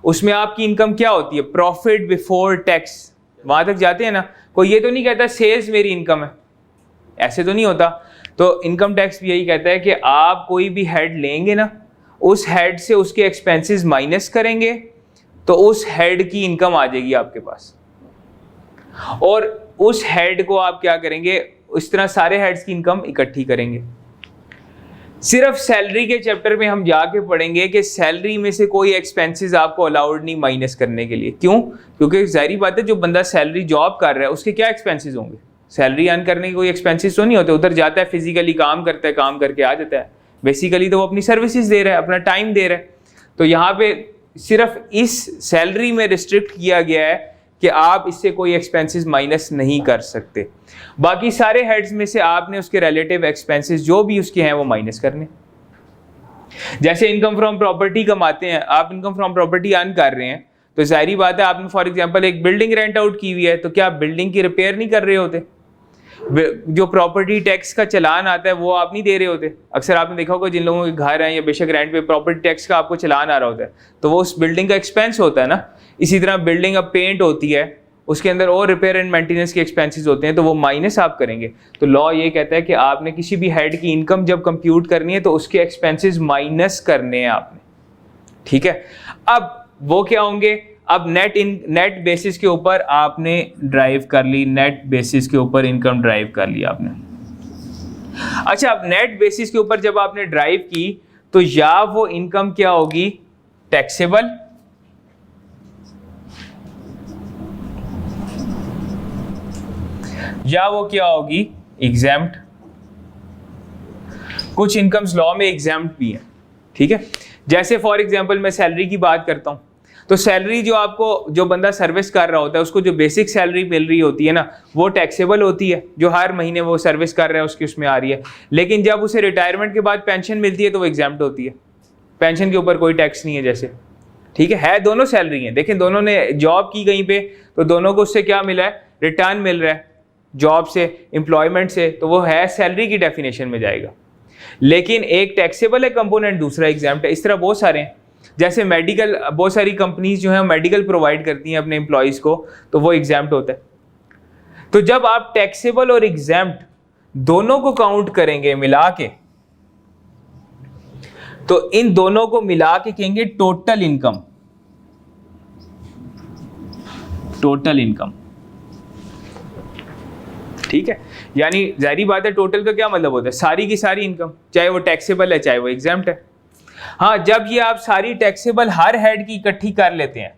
उसमें आपकी इनकम क्या होती है? Profit before tax. वहां तक जाते हैं ना, कोई ये तो नहीं कहता सेल्स मेरी इनकम है, ऐसे तो नहीं होता। तो इनकम टैक्स भी यही कहता है कि आप कोई भी हेड लेंगे ना, उस हेड से उसके एक्सपेंसेस माइनस करेंगे तो उस हेड की इनकम आ जाएगी आपके पास, और उस हेड को आप क्या करेंगे, इस तरह सारे हेड्स की इनकम इकट्ठी करेंगे। सिर्फ सैलरी के चैप्टर में हम जाके पढ़ेंगे कि सैलरी में से कोई एक्सपेंसेस आपको अलाउड नहीं माइनस करने के लिए। क्यों? क्योंकि जाहिर बात है जो बंदा सैलरी जॉब कर रहा है उसके क्या एक्सपेंसेस होंगे, सैलरी अर्न करने के कोई एक्सपेंसेस तो नहीं होते, उधर जाता है फिजिकली काम करता है, काम करके आ जाता है, बेसिकली तो वो अपनी सर्विसेज दे रहा है, अपना टाइम दे रहा है। तो यहाँ पे सिर्फ इस सैलरी में रिस्ट्रिक्ट किया गया है कि आप इससे कोई एक्सपेंसेस माइनस नहीं कर सकते, बाकी सारे हेड्स में से आपने उसके रिलेटिव एक्सपेंसेस जो भी उसके हैं वो माइनस करने। जैसे इनकम फ्रॉम प्रॉपर्टी कमाते हैं, आप इनकम फ्रॉम प्रॉपर्टी अर्न कर रहे हैं तो जाहिर बात है आपने फॉर एग्जांपल एक बिल्डिंग रेंट आउट की हुई है, तो क्या आप बिल्डिंग की रिपेयर नहीं कर रहे होते? जो प्रॉपर्टी टैक्स का चलान आता है वो आप नहीं दे रहे होते। अक्सर आपने देखा होगा जिन लोगों के घर हैं या बेशक रेंट पे प्रॉपर्टी टैक्स का आपको चलान आ रहा होता है, तो वो उस बिल्डिंग का एक्सपेंस होता है ना। इसी तरह बिल्डिंग अब पेंट होती है, उसके अंदर और रिपेयर एंड मेंटेनेंस के एक्सपेंसेस होते हैं, तो वो माइनस आप करेंगे। तो लॉ ये कहता है कि आपने किसी भी हेड की इनकम जब कंप्यूट करनी है तो उसके एक्सपेंसेस माइनस करने हैं आपने, ठीक है। अब वो क्या होंगे, अब नेट बेसिस के ऊपर आपने ड्राइव कर ली, नेट बेसिस के ऊपर इनकम ड्राइव कर ली आपने। अच्छा, अब नेट बेसिस के ऊपर जब आपने ड्राइव की तो या वो इनकम क्या होगी, टैक्सेबल, या वो क्या होगी, एग्जैम्प्ट। कुछ इनकम्स लॉ में एग्जैम्प्ट भी है, ठीक है। जैसे फॉर एग्जांपल मैं सैलरी की बात करता हूं, तो सैलरी जो आपको, जो बंदा सर्विस कर रहा होता है उसको जो बेसिक सैलरी मिल रही होती है ना, वो टैक्सेबल होती है, जो हर महीने वो सर्विस कर रहा है उसकी उसमें आ रही है। लेकिन जब उसे रिटायरमेंट के बाद पेंशन मिलती है तो वो एग्जैम्प्ट होती है, पेंशन के ऊपर कोई टैक्स नहीं है जैसे, ठीक है दोनों सैलरी हैं। देखें दोनों ने जॉब की कहीं पे, तो दोनों को उससे क्या मिला है, रिटर्न मिल रहा है जॉब से, एम्प्लॉयमेंट से, तो वो है सैलरी की डेफिनेशन में जाएगा। लेकिन एक टैक्सेबल है कंपोनेंट, दूसरा एग्जैम्प्ट है। इस तरह बहुत सारे हैं, जैसे मेडिकल, बहुत सारी कंपनीज जो है मेडिकल प्रोवाइड करती हैं अपने एम्प्लॉयज को, तो वो एग्जैम्प्ट होता है। तो जब आप टैक्सेबल और एग्जैम्प्ट दोनों को काउंट करेंगे मिला के, तो इन दोनों को मिला के कहेंगे टोटल इनकम, टोटल इनकम, ठीक है। यानी जाहिर बात है टोटल का क्या मतलब होता है, सारी की सारी इनकम, चाहे वो टैक्सेबल है चाहे वो एग्जैम्प्ट है। हाँ, जब ये आप सारी टैक्सेबल हर हेड की इकट्ठी कर लेते हैं,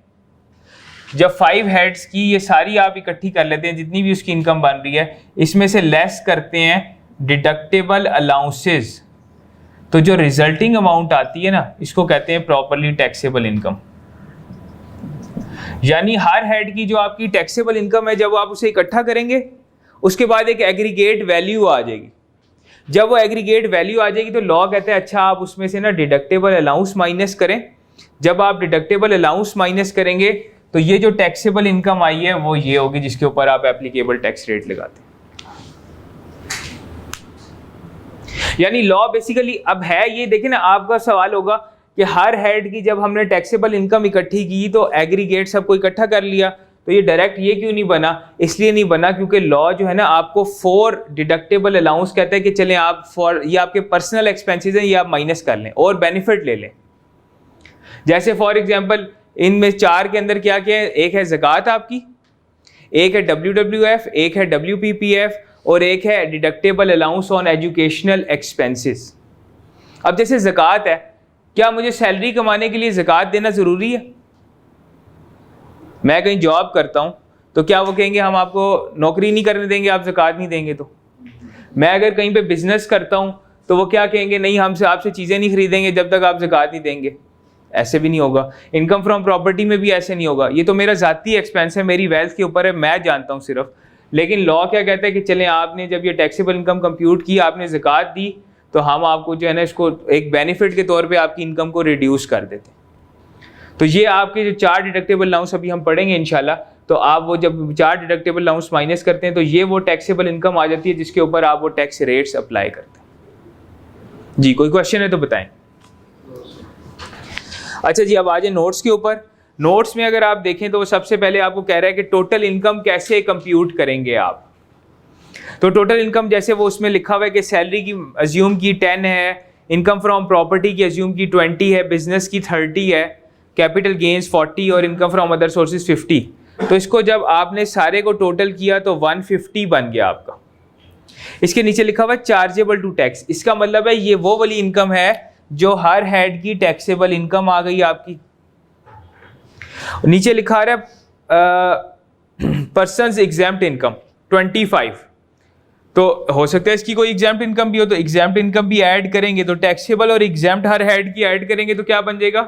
जब 5 हेड्स की ये सारी आप इकट्ठी कर लेते हैं, जितनी भी उसकी इनकम बन रही है, इसमें से लेस करते हैं डिडक्टेबल अलाउंसेस, तो जो रिजल्टिंग अमाउंट आती है ना, इसको कहते हैं प्रॉपर्ली टैक्सेबल इनकम। यानी हर हेड की जो आपकी टैक्सेबल इनकम है, जब आप उसे इकट्ठा करेंगे उसके बाद एक एग्रीगेट वैल्यू आ जाएगी। जब वो एग्रीगेट वैल्यू आ जाएगी तो लॉ कहता है अच्छा आप उसमें से ना डिडक्टेबल अलाउंस माइनस करें। जब आप डिडक्टेबल अलाउंस माइनस करेंगे तो ये जो टैक्सेबल इनकम आई है वो ये होगी जिसके ऊपर आप एप्लीकेबल टैक्स रेट लगाते हैं। यानी लॉ बेसिकली अब है ये, देखिए ना, आपका सवाल होगा कि हर हेड की जब हमने टैक्सेबल इनकम इकट्ठी की तो एग्रीगेट सबको इकट्ठा कर लिया, तो ये डायरेक्ट ये क्यों नहीं बना? इसलिए नहीं बना क्योंकि लॉ जो है ना आपको 4 डिडक्टेबल अलाउंस कहता है कि चलें आप फॉर, ये आपके पर्सनल एक्सपेंसेस हैं, ये आप माइनस कर लें और बेनिफिट ले लें। जैसे फॉर एग्जांपल इनमें 4 के अंदर क्या क्या है, एक है ज़कात आपकी, एक है WWF, एक है WPPF और एक है deductible allowance on educational expenses. अब जैसे ज़कात है, क्या मुझे सैलरी कमाने के लिए ज़कात देना ज़रूरी है? मैं कहीं जॉब करता हूं तो क्या वो कहेंगे हम आपको नौकरी नहीं करने देंगे, आप ज़कात नहीं देंगे? तो मैं अगर कहीं पे बिजनेस करता हूं तो वो क्या कहेंगे, नहीं हमसे आपसे चीज़ें नहीं खरीदेंगे जब तक आप ज़कात नहीं देंगे। ऐसे भी नहीं होगा। इनकम फ्रॉम प्रॉपर्टी में भी ऐसे नहीं होगा। ये तो मेरा ज़ाती एक्सपेंस है, मेरी वेल्थ के ऊपर है, मैं जानता हूँ सिर्फ। लेकिन लॉ क्या कहता है कि चलें आपने जब ये टैक्सेबल इनकम कंप्यूट की, आपने ज़कात दी, तो हम आपको जो है ना इसको एक बेनिफिट के तौर पे आपकी इनकम को रिड्यूस कर देते हैं। तो ये आपके जो 4 डिडक्टेबल अलाउंस अभी हम पढ़ेंगे इंशाल्लाह, तो आप वो जब 4 डिडक्टेबल अलाउंस माइनस करते हैं तो ये वो टैक्सेबल इनकम आ जाती है जिसके ऊपर आप वो टैक्स रेट्स अप्लाई करते हैं। जी कोई क्वेश्चन है तो बताएं। अच्छा जी, अब आ जाए नोट्स के ऊपर। नोट्स में अगर आप देखें तो सबसे पहले आपको कह रहा है कि टोटल इनकम कैसे कंप्यूट करेंगे आप। तो टोटल इनकम जैसे वो उसमें लिखा हुआ है कि सैलरी की अज्यूम की 10 है, इनकम फ्रॉम प्रॉपर्टी की एज्यूम की 20 है, बिजनेस की 30 है, कैपिटल गेन्स 40 और इनकम फ्रॉम अदर सोर्सेज 50। तो इसको जब आपने सारे को टोटल किया तो 150 बन गया आपका। इसके नीचे लिखा हुआ है चार्जेबल टू टैक्स, इसका मतलब है ये वो वाली इनकम है जो हर हेड की टैक्सेबल इनकम आ गई आपकी। नीचे लिखा आ रहा है पर्सन्स एग्जाम्प्ट इनकम 25, तो हो सकता है इसकी कोई एग्जाम्प्ट इनकम भी हो, तो एग्जाम्प्ट इनकम भी ऐड करेंगे तो टैक्सेबल और एग्जाम्प्ट हर हेड की ऐड करेंगे तो क्या बन जाएगा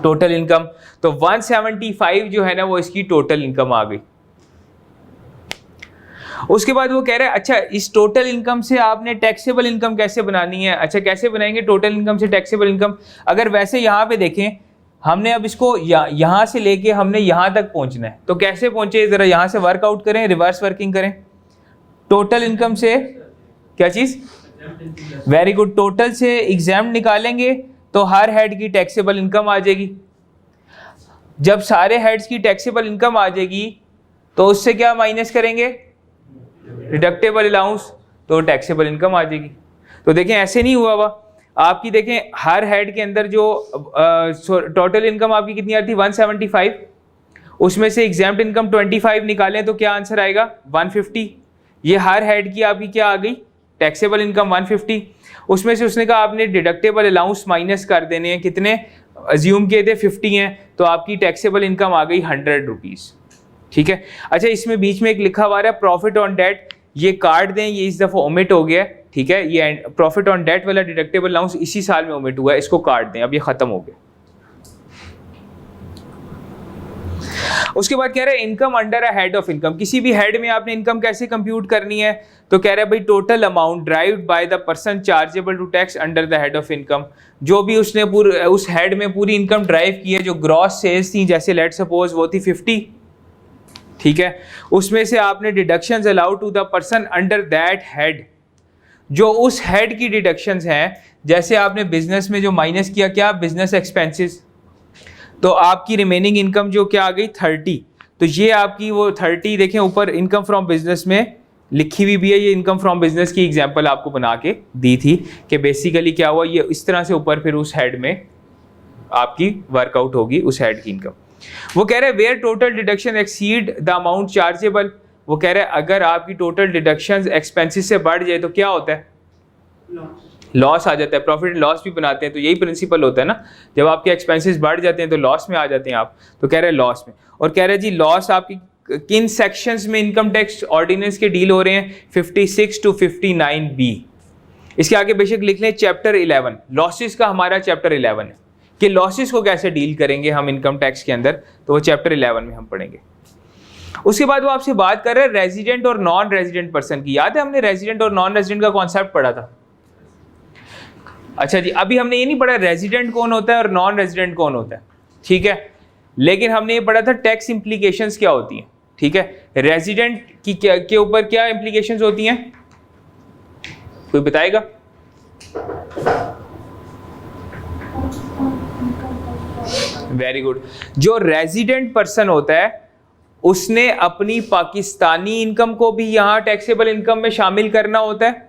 टोटल इनकम। तो 175 जो है ना वो इसकी टोटल इनकम आ गई। उसके बाद वो कह रहे हैं अच्छा इस टोटल इनकम से आपने टैक्सेबल इनकम कैसे बनानी है। अच्छा कैसे बनाएंगे टोटल इनकम से टैक्सेबल इनकम। अगर वैसे यहाँ पे देखें हमने अब इसको यहाँ से लेके हमने यहाँ तक पहुँचना है, तो कैसे पहुँचे जरा यहाँ से वर्कआउट करें, रिवर्स वर्किंग करें। टोटल इनकम से क्या चीज़, वेरी गुड, टोटल से एग्जाम्प्ट निकालेंगे तो हर हेड की टैक्सेबल इनकम आ जाएगी। जब सारे हेड्स की टैक्सेबल इनकम आ जाएगी तो उससे क्या माइनस करेंगे डिडक्टेबल अलाउंस, तो टैक्सेबल इनकम आ जाएगी। तो देखें ऐसे नहीं हुआ हुआ आपकी, देखें हर हेड के अंदर जो टोटल इनकम आपकी कितनी आती है 175, उसमें से एग्जाम्प्ट इनकम 25 निकालें तो क्या आंसर आएगा 150। ये हर हेड की आपकी क्या आ गई टैक्सेबल इनकम 150। उसमें से उसने कहा आपने डिडक्टेबल अलाउंस माइनस कर देने हैं, कितने अज्यूम किए थे 50 हैं, तो आपकी टैक्सेबल इनकम आ गई 100 रुपीज़। ठीक है। अच्छा इसमें बीच में एक लिखा हुआ है प्रॉफिट ऑन डेट, ये काट दें, ये इस दफ़ा ओमिट हो गया। ठीक है, ये प्रॉफिट ऑन डेट वाला डिडक्टेबल अलाउंस इसी साल में ओमिट हुआ है, इसको काट दें, अब ये खत्म हो गया। उसके बाद कह रहे हैं income under a head of income, किसी भी हेड में आपने इनकम कैसे कंप्यूट करनी है, तो कह रहे हैं भाई total amount derived by the person chargeable to tax under the head of income. जो भी उसने उस हेड में पूरी इनकम ड्राइव की है, जो ग्रॉस सेल्स थी जैसे लेट सपोज वो थी 50, ठीक है, उसमें से आपने deductions allowed to the person under that head, जो उस हेड की डिडक्शंस हैं, जैसे आपने बिजनेस में जो माइनस किया क्या बिजनेस एक्सपेंसेस, तो आपकी रिमेनिंग इनकम जो क्या आ गई 30, तो ये आपकी वो 30 देखें ऊपर इनकम फ्रॉम बिजनेस में लिखी हुई भी है, ये इनकम फ्रॉम बिजनेस की एग्जांपल आपको बना के दी थी कि बेसिकली क्या हुआ, ये इस तरह से ऊपर फिर उस हेड में आपकी वर्कआउट होगी उस हेड की इनकम। वो कह रहे हैं where total deduction exceed the amount chargeable, वो कह रहे हैं अगर आपकी टोटल डिडक्शंस एक्सपेंसेस से बढ़ जाए तो क्या होता है लॉस आ जाता है। प्रॉफिट एंड लॉस भी बनाते हैं तो यही प्रिंसिपल होता है ना, जब आपके एक्सपेंसेस बढ़ जाते हैं तो लॉस में आ जाते हैं आप, तो कह रहे हैं लॉस में। और कह रहे हैं जी लॉस आपकी किन सेक्शंस में इनकम टैक्स ऑर्डिनेंस के डील हो रहे हैं 56 टू 59B। इसके आगे बेशक लिख लें चैप्टर 11, लॉसेस का हमारा चैप्टर 11 है कि लॉसेस को कैसे डील करेंगे हम इनकम टैक्स के अंदर, तो वो चैप्टर 11 में हम पढ़ेंगे। उसके बाद वो आपसे बात कर रहे हैं रेजिडेंट और नॉन रेजिडेंट पर्सन की। याद है हमने रेजिडेंट और नॉन रेजिडेंट का कॉन्सेप्ट पढ़ा था। अच्छा जी, अभी हमने ये नहीं पढ़ा रेजिडेंट कौन होता है और नॉन रेजिडेंट कौन होता है, ठीक है, लेकिन हमने ये पढ़ा था टैक्स इंप्लीकेशंस क्या होती हैं। ठीक है, रेजिडेंट की क्या के ऊपर क्या इंप्लीकेशंस होती हैं, कोई बताएगा? Very good. जो रेजिडेंट पर्सन होता है उसने अपनी पाकिस्तानी इनकम को भी यहाँ टैक्सेबल इनकम में शामिल करना होता है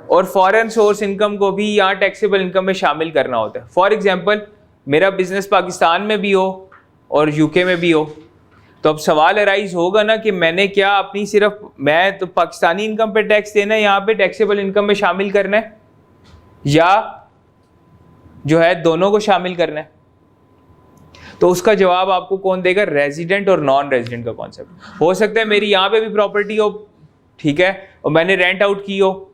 और फॉरेन सोर्स इनकम को भी यहाँ टैक्सेबल इनकम में शामिल करना होता है। फॉर एग्जांपल मेरा बिजनेस पाकिस्तान में भी हो और यूके में भी हो, तो अब सवाल अराइज होगा ना कि मैंने क्या अपनी सिर्फ मैं तो पाकिस्तानी इनकम पे टैक्स देना है, यहाँ पे टैक्सेबल इनकम में शामिल करना है, या जो है दोनों को शामिल करना है। तो उसका जवाब आपको कौन देगा, रेजिडेंट और नॉन रेजिडेंट का कॉन्सेप्ट। हो सकता है मेरी यहाँ पे भी प्रॉपर्टी हो, ठीक है, और मैंने रेंट आउट की हो,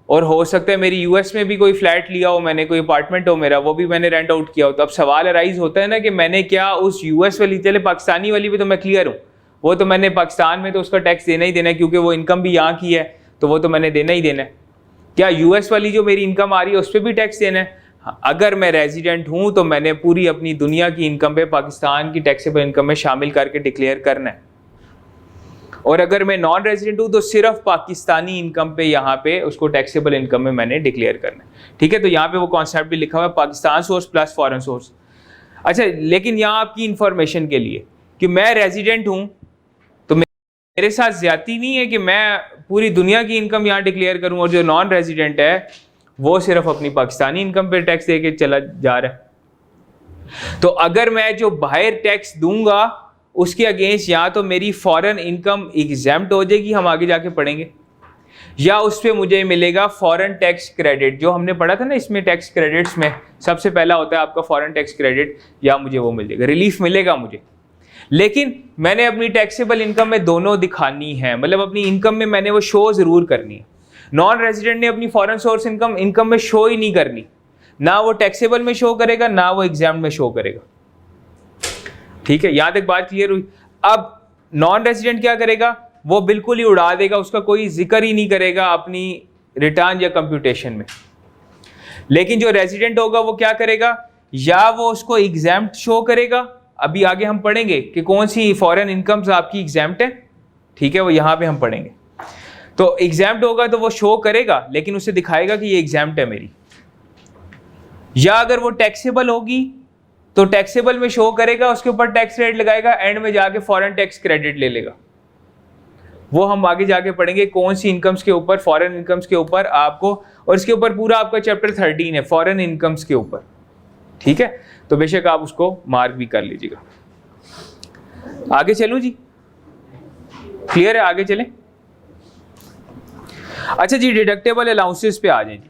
और हो सकता है मेरी यूएस में भी कोई फ्लैट लिया हो, मैंने कोई अपार्टमेंट हो मेरा, वो भी मैंने रेंट आउट किया हो। तो अब सवाल अराइज होता है ना कि मैंने क्या उस यूएस वाली, चले पाकिस्तानी वाली भी तो मैं क्लियर हूँ, वो तो मैंने पाकिस्तान में तो उसका टैक्स देना ही देना है क्योंकि वो इनकम भी यहाँ की है, तो वो तो मैंने देना ही देना है। क्या यूएस वाली जो मेरी इनकम आ रही है उस पर भी टैक्स देना है? हाँ, अगर मैं रेजिडेंट हूँ तो मैंने पूरी अपनी दुनिया की इनकम पे पाकिस्तान की टैक्सेबल इनकम में शामिल करके डिक्लेयर करना है। और अगर मैं नॉन रेजिडेंट हूँ तो सिर्फ पाकिस्तानी इनकम पे यहाँ पे उसको टैक्सेबल इनकम में मैंने डिक्लेयर करना है। ठीक है, तो यहाँ पे वो कॉन्सेप्ट भी लिखा हुआ है Pakistan source plus foreign source. अच्छा, लेकिन यहाँ आपकी इंफॉर्मेशन के लिए कि मैं रेजिडेंट हूँ तो मेरे साथ ज्यादती नहीं है कि मैं पूरी दुनिया की इनकम यहाँ डिक्लेयर करूँ, और जो नॉन रेजिडेंट है वो सिर्फ अपनी पाकिस्तानी इनकम पे टैक्स दे के चला जा रहा है। तो अगर मैं जो बाहर टैक्स दूंगा उसके अगेंस्ट या तो मेरी फॉरेन इनकम एग्जेम्प्ट हो जाएगी, हम आगे जाके पढ़ेंगे, या उस पर मुझे मिलेगा फॉरेन टैक्स क्रेडिट। जो हमने पढ़ा था ना इसमें टैक्स क्रेडिट्स में सबसे पहला होता है आपका फॉरेन टैक्स क्रेडिट, या मुझे वो मिल जाएगा, रिलीफ मिलेगा मुझे। लेकिन मैंने अपनी टैक्सेबल इनकम में दोनों दिखानी है, मतलब अपनी इनकम में मैंने वो शो जरूर करनी है। नॉन रेजिडेंट ने अपनी फॉरेन सोर्स इनकम में शो ही नहीं करनी, ना वो टैक्सेबल में शो करेगा ना वो एग्जाम में शो करेगा। ठीक है, यहां तक बात क्लियर हुई। अब नॉन रेजिडेंट क्या करेगा, वो बिल्कुल ही उड़ा देगा, उसका कोई जिक्र ही नहीं करेगा अपनी रिटर्न या कंप्यूटेशन में। लेकिन जो रेजिडेंट होगा वो क्या करेगा, या वो उसको एग्जाम्प्ट शो करेगा। अभी आगे हम पढ़ेंगे कि कौन सी फॉरेन इनकम्स आपकी एग्जाम्प्ट है, ठीक है, वो यहां पे हम पढ़ेंगे। तो एग्जाम्प्ट होगा तो वो शो करेगा, लेकिन उसे दिखाएगा कि ये एग्जाम्प्ट है मेरी। या अगर वो टैक्सेबल होगी तो टैक्सेबल में शो करेगा, उसके ऊपर टैक्स रेट लगाएगा, एंड में जाके फॉरेन टैक्स क्रेडिट ले लेगा। वो हम आगे जाके पढ़ेंगे कौन सी इनकम्स के ऊपर, फॉरेन इनकम्स के ऊपर आपको, और इसके ऊपर पूरा आपका चैप्टर 13 है फॉरेन इनकम्स के ऊपर। ठीक है, तो बेशक आप उसको मार्क भी कर लीजिएगा। आगे चलूं जी, क्लियर है, आगे चलें। अच्छा जी, डिडक्टेबल अलाउंसेस पे आ जाए जी।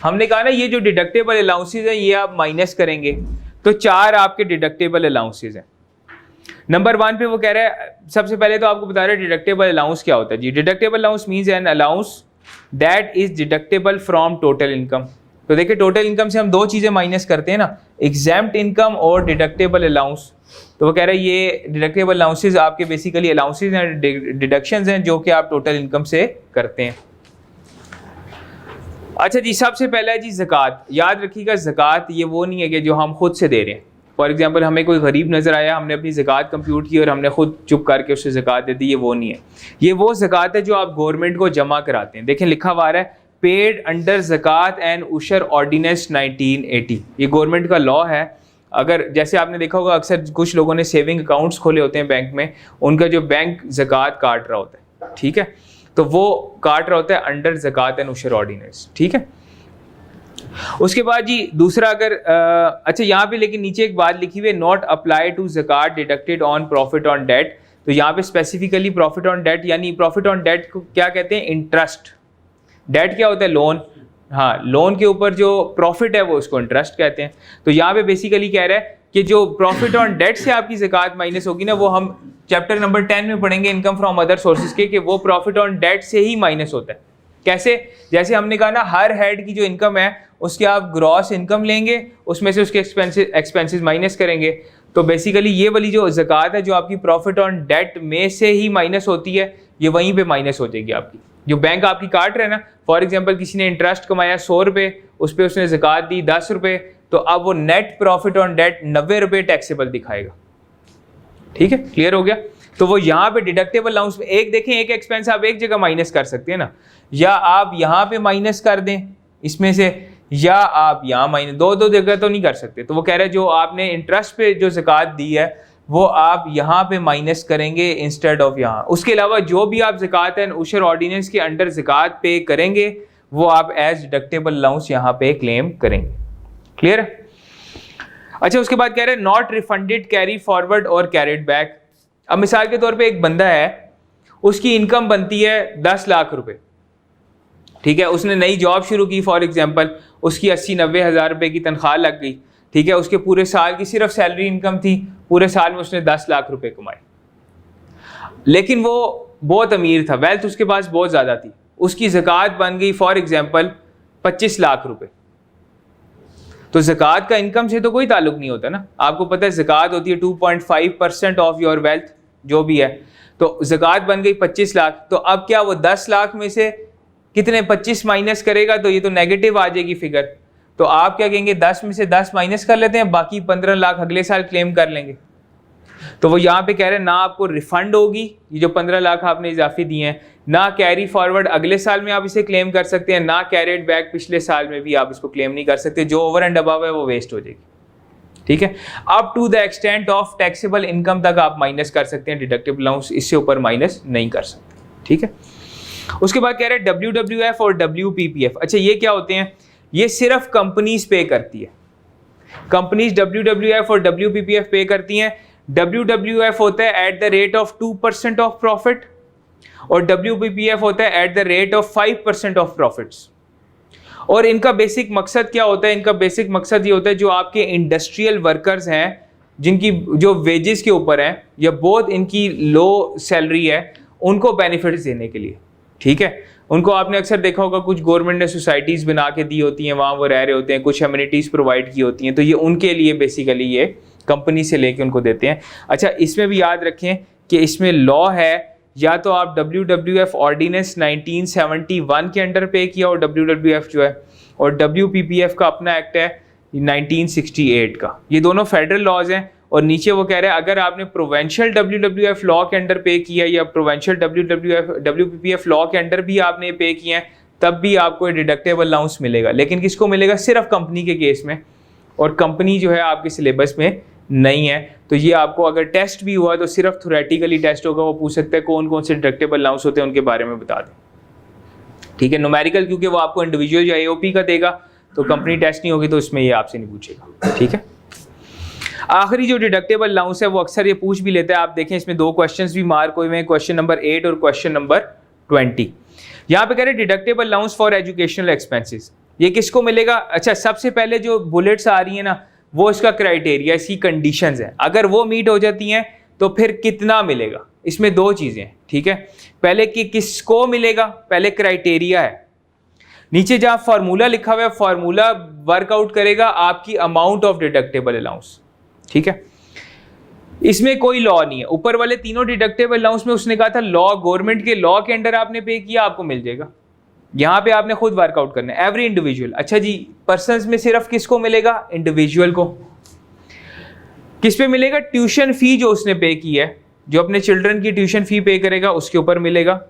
हमने कहा ना ये जो डिडक्टेबल अलाउंसेस हैं ये आप माइनस करेंगे, तो 4 आपके डिडक्टेबल अलाउंसेस हैं। नंबर 1 पे वो कह रहा है, सबसे पहले तो आपको बता रहे हैं डिडक्टेबल अलाउंस क्या होता है जी। Deductible allowance means an allowance that is deductible from total income. तो देखिए टोटल इनकम से हम 2 चीजें माइनस करते हैं ना, एग्जाम्प्ट इनकम और डिडक्टेबल अलाउंस। तो वो कह रहा है ये डिडक्टेबल अलाउंसेस आपके बेसिकली अलाउंसेस हैं, डिडक्शंस हैं जो कि आप टोटल इनकम से करते हैं। अच्छा जी, सबसे पहला है जी ज़कात। याद रखिएगा ज़कात ये वो नहीं है कि जो हम खुद से दे रहे हैं। फॉर एग्जांपल हमें कोई गरीब नज़र आया, हमने अपनी ज़कात कंप्यूट की और हमने खुद चुप करके उससे ज़कात दे दी, ये वो नहीं है। ये वो ज़कात है जो आप गवर्नमेंट को जमा कराते हैं। देखें लिखा हुआ है पेड अंडर ज़कात एंड उशर ऑर्डिनेंस 1980। ये गवर्नमेंट का लॉ है। अगर जैसे आपने देखा होगा अक्सर कुछ लोगों ने सेविंग अकाउंट्स खोले होते हैं बैंक में, उनका जो बैंक ज़कात काट रहा होता है, ठीक है, तो वो काट रहा होता है अंडर ज़कात एंड उशर ऑर्डिनेंस। ठीक है, उसके बाद जी दूसरा अगर अच्छा यहाँ पे लेकिन नीचे एक बात लिखी हुई है, not apply to zakat deducted on profit on debt. तो यहाँ पे स्पेसिफिकली प्रॉफिट ऑन डेट, यानी प्रॉफिट ऑन डेट को क्या कहते हैं, इंटरेस्ट। डेट क्या होता है, लोन। हाँ, लोन के ऊपर जो प्रॉफिट है वो उसको इंटरेस्ट कहते हैं। तो यहाँ पे बेसिकली कह रहा है कि जो प्रॉफिट ऑन डेट से आपकी ज़कात माइनस होगी ना, वो हम चैप्टर नंबर 10 में पढ़ेंगे इनकम फ्रॉम अदर सोर्सेज के, कि वो प्रॉफिट ऑन डेट से ही माइनस होता है। कैसे, जैसे हमने कहा ना हर हेड की जो इनकम है उसके आप ग्रॉस इनकम लेंगे, उसमें से उसके एक्सपेंसेस माइनस करेंगे। तो बेसिकली ये वाली जो ज़कात है जो आपकी प्रॉफिट ऑन डेट में से ही माइनस होती है, ये वहीं पे माइनस हो जाएगी आपकी। जो बैंक आपकी काट रहे हैं ना, फॉर एग्जांपल किसी ने इंटरेस्ट कमाया 100 रुपये, उस पर उसने ज़कात दी 10 रुपये, तो अब वो नेट प्रॉफिट ऑन डेट 90 रुपये टैक्सेबल दिखाएगा। ठीक है, क्लियर हो गया। तो वो यहाँ पे डिडक्टेबल अलाउंस में एक देखें, एक एक्सपेंस आप एक जगह माइनस कर सकते हैं ना, या आप यहाँ पे माइनस कर दें इसमें से, या आप यहाँ माइनस, दो जगह तो नहीं कर सकते। तो वो कह रहे हैं जो आपने इंटरेस्ट पे जो ज़कात दी है वो आप यहाँ पे माइनस करेंगे इंस्टेड ऑफ यहाँ। उसके अलावा जो भी आप ज़कात एंड उशर ऑर्डिनेंस के अंडर ज़कात पे करेंगे वो आप एज डिडक्टेबल अलाउंस यहाँ पे क्लेम करेंगे। क्लियर है। अच्छा, उसके बाद कह रहे हैं नॉट रिफंडेड कैरी फॉरवर्ड और कैरिड बैक। अब मिसाल के तौर पे एक बंदा है, उसकी इनकम बनती है 10 लाख रुपए, ठीक है, उसने नई जॉब शुरू की, फॉर एग्जांपल उसकी 80-90 हज़ार रुपए की तनख्वाह लग गई, ठीक है, उसके पूरे साल की सिर्फ सैलरी इनकम थी, पूरे साल में उसने 10 लाख रुपए कमाए। लेकिन वो बहुत अमीर था, वेल्थ उसके पास बहुत ज़्यादा थी, उसकी ज़कात बन गई फॉर एग्जांपल 25 लाख रुपए। तो ज़कात का इनकम से तो कोई ताल्लुक नहीं होता ना, आपको पता है ज़कात होती है 2.5% ऑफ योर वेल्थ जो भी है। तो ज़कात बन गई 25 लाख, तो अब क्या वो 10 लाख में से कितने 25 माइनस करेगा, तो ये तो नेगेटिव आ जाएगी फिगर। तो आप क्या कहेंगे, 10 में से 10 माइनस कर लेते हैं, बाकी 15 लाख अगले साल क्लेम कर लेंगे। तो वो यहाँ पे कह रहे हैं ना आपको रिफंड होगी ये जो 15 लाख आपने इजाफी दिए हैं, ना कैरी फॉरवर्ड अगले साल में आप इसे क्लेम कर सकते हैं, ना कैरिड बैक पिछले साल में भी आप इसको क्लेम नहीं कर सकते। जो ओवर एंड अबव है वो वेस्ट हो जाएगी। ठीक है, up to the extent of taxable income तक आप माइनस कर सकते हैं डिडक्टेबल अलाउंस, इससे ऊपर माइनस नहीं कर सकते। ठीक है, उसके बाद कह रहे हैं WWF और WPPF। अच्छा ये क्या होते हैं? ये सिर्फ कंपनीज पे करती है, कंपनीज WWF और WPPF पे करती हैं। WWF होता है at the rate of 2% of profit और WPPF होता है at the rate of 5% of profits. और इनका बेसिक मकसद क्या होता है? इनका बेसिक मकसद ये होता है जो आपके इंडस्ट्रियल वर्कर्स हैं जिनकी जो वेजेस के ऊपर हैं या बहुत इनकी लो सैलरी है, उनको बेनिफिट्स देने के लिए। ठीक है, उनको आपने अक्सर देखा होगा कुछ गवर्नमेंट ने सोसाइटीज़ बना के दी होती हैं, वहाँ वो रह रहे होते हैं, कुछ एमिनिटीज़ प्रोवाइड की होती हैं, तो ये उनके लिए बेसिकली ये कंपनी से लेके उनको देते हैं। अच्छा इसमें भी याद रखें कि इसमें लॉ है, या तो आप WWF ऑर्डिनेंस 1971 के अंडर पे किया और WWF जो है, और WPPF का अपना एक्ट है 1968 का। ये दोनों फेडरल लॉज हैं। और नीचे वो कह रहे हैं अगर आपने प्रोवेंशियल WWF लॉ के अंडर पे किया या प्रोवेंशियल WPPF लॉ के अंडर भी आपने पे किया है, तब भी आपको डिडक्टेबल अलाउंस मिलेगा। लेकिन किसको मिलेगा? सिर्फ कंपनी के केस में, और कंपनी जो है आपके सिलेबस में नहीं है। तो ये आपको अगर टेस्ट भी हुआ तो सिर्फ थ्योरेटिकली टेस्ट होगा, वो पूछ सकता है कौन कौन से डिडक्टेबल अलाउंस होते हैं उनके बारे में बता दें। ठीक है, न्यूमेरिकल क्योंकि वो आपको इंडिविजुअल या AOP का देगा, तो कंपनी टेस्ट नहीं होगी तो इसमें ये आपसे नहीं पूछेगा। ठीक है, आखिरी जो डिडक्टेबल अलाउंस है वो अक्सर ये पूछ भी लेता है। आप देखें इसमें 2 क्वेश्चंस भी मार्क हुए हैं, क्वेश्चन नंबर 8 और क्वेश्चन नंबर 20। यहाँ पे कह रहे हैं deductible allowance for educational expenses, ये किसको मिलेगा? अच्छा सबसे पहले जो बुलेट्स आ रही है ना, वो इसका क्राइटेरिया, इसकी कंडीशंस है, अगर वो मीट हो जाती हैं तो फिर कितना मिलेगा। इसमें 2 चीज़ें हैं। ठीक है, पहले कि किसको मिलेगा, पहले क्राइटेरिया है। नीचे जहाँ फार्मूला लिखा हुआ है, फार्मूला वर्कआउट करेगा आपकी अमाउंट ऑफ डिडक्टेबल अलाउंस। ठीक है, इसमें कोई लॉ नहीं है। ऊपर वाले तीनों डिडक्टेबल अलाउंस में उसने कहा था लॉ, गवर्नमेंट के लॉ के अंडर आपने पे किया आपको मिल जाएगा। यहाँ पे आपने खुद वर्कआउट करना है, एवरी इंडिविजुअल। अच्छा जी, पर्सन्स में सिर्फ किसको मिलेगा? इंडिविजुअल को। किस पे मिलेगा? ट्यूशन फी जो उसने पे की है, जो अपने चिल्ड्रन की ट्यूशन फी पे करेगा उसके ऊपर मिलेगा।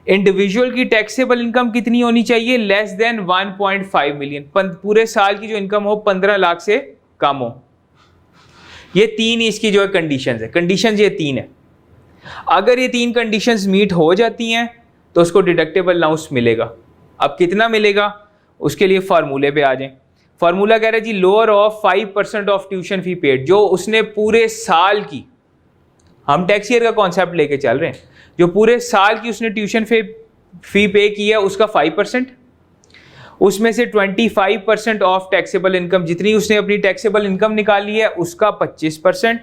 इंडिविजुअल की टैक्सेबल इनकम कितनी होनी चाहिए? लेस देन 1.5 मिलियन, पूरे साल की जो इनकम हो 15 लाख से कम हो। ये 3 इसकी जो है कंडीशंस है, कंडीशंस ये 3 है। अगर ये 3 कंडीशंस मीट हो जाती हैं तो उसको डिडक्टेबल अलाउंस मिलेगा। अब कितना मिलेगा उसके लिए फार्मूले पे आ जाएं। फार्मूला कह रहा है जी lower of 5% of tuition fee paid, जो उसने पूरे साल की, हम टैक्स ईयर का कॉन्सेप्ट लेके चल रहे हैं, जो पूरे साल की उसने ट्यूशन फी पे की है उसका 5%, उसमें से 25% ऑफ टैक्सेबल इनकम, जितनी उसने अपनी टैक्सेबल इनकम निकाली है उसका 25%,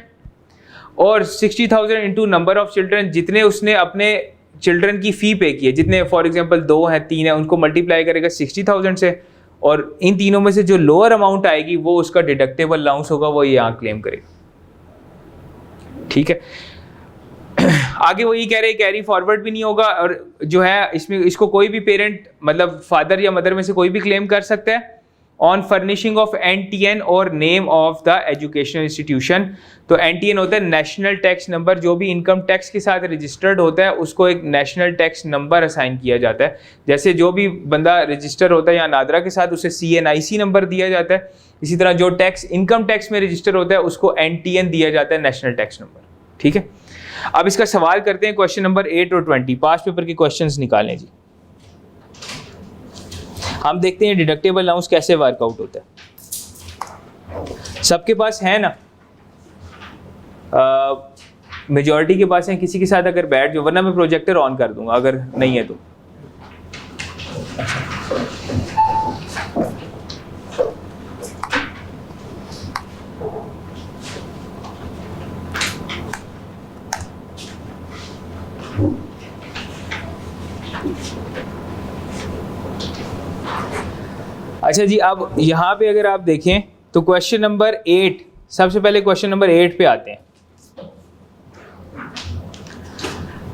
और 60,000 इंटू नंबर ऑफ चिल्ड्रन, जितने उसने अपने चिल्ड्रन की फ़ी पे की है, जितने फॉर एग्जांपल 2 हैं 3 हैं, उनको मल्टीप्लाई करेगा 60,000 से, और इन तीनों में से जो लोअर अमाउंट आएगी वो उसका डिडक्टेबल अलाउंस होगा, वो यहाँ क्लेम करेगा। ठीक है, आगे वो ये कह रहे हैं कैरी फॉरवर्ड भी नहीं होगा, और जो है इसमें इसको कोई भी पेरेंट मतलब फादर या मदर में से कोई भी क्लेम कर सकता है ऑन फर्निशिंग ऑफ NTN और name of the educational institution. तो NTN होता है नेशनल टैक्स नंबर, जो भी इनकम टैक्स के साथ रजिस्टर्ड होता है उसको एक नेशनल टैक्स नंबर असाइन किया जाता है। जैसे जो भी बंदा रजिस्टर होता है या नादरा के साथ उसे CNIC नंबर दिया जाता है, इसी तरह जो टैक्स इनकम टैक्स में रजिस्टर होता है उसको NTN दिया जाता है, नेशनल टैक्स नंबर। ठीक है, अब इसका सवाल करते हैं क्वेश्चन नंबर 8 और 20, पास्ट पेपर के क्वेश्चंस निकालें जी। हम देखते हैं डिडक्टेबल अलाउंस कैसे वर्कआउट होता है। सबके पास है ना, मेजॉरिटी के पास है, किसी के साथ अगर बैठ जाओ, वरना मैं प्रोजेक्टर ऑन कर दूंगा अगर नहीं है तो। अच्छा जी, अब यहाँ पे अगर आप देखें तो क्वेश्चन नंबर 8, सबसे पहले क्वेश्चन नंबर 8 पे आते हैं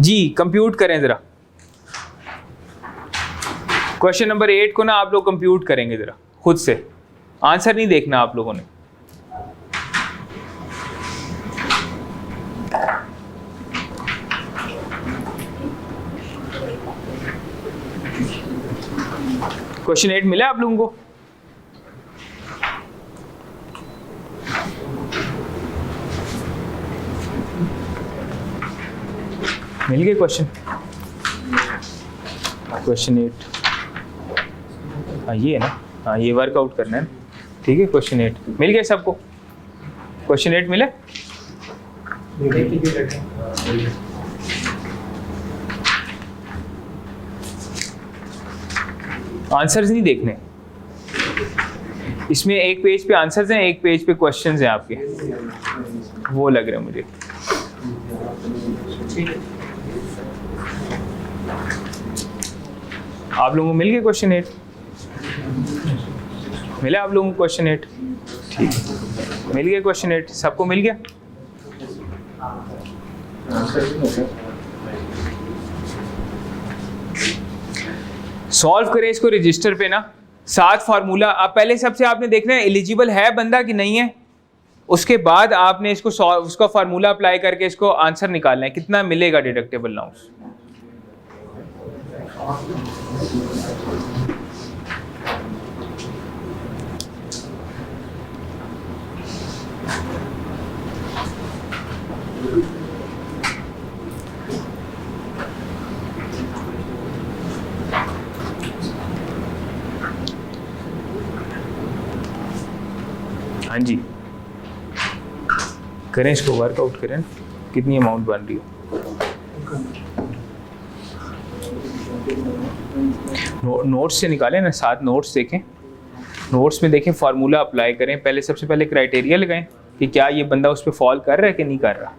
जी। कंप्यूट करें जरा क्वेश्चन नंबर 8 को ना, आप लोग कंप्यूट करेंगे जरा खुद से, आंसर नहीं देखना आप लोगों ने। क्वेश्चन 8 मिला आप लोगों को? मिल गए क्वेश्चन? क्वेश्चन 8, हाँ ये है ना, हाँ ये वर्कआउट करना है, ठीक है। क्वेश्चन 8 मिल गया सबको? क्वेश्चन 8 मिले? आंसर्स नहीं देखने, इसमें एक पेज पे आंसर्स हैं, एक पेज पे क्वेश्चंस हैं आपके, वो लग रहा है मुझे। आप लोगों को मिल गया क्वेश्चन 8? मिला आप लोगों को क्वेश्चन 8? ठीक, मिल गया क्वेश्चन 8, सबको मिल गया? सॉल्व करें इसको रजिस्टर पे ना, 7 फार्मूला। अब पहले सबसे आपने देखना है एलिजिबल है बंदा कि नहीं है, उसके बाद आपने इसको सॉल्व, उसका फार्मूला अप्लाई करके इसको आंसर निकालना है, कितना मिलेगा डिडक्टेबल अलाउंस। हाँ जी, करें इसको, वर्कआउट करें कितनी अमाउंट बन रही हो। नोट्स से निकालें ना, 7 नोट्स देखें, नोट्स में देखें फार्मूला अप्लाई करें। पहले सबसे पहले क्राइटेरिया लगाएं कि क्या ये बंदा उस पर फॉल कर रहा है कि नहीं कर रहा।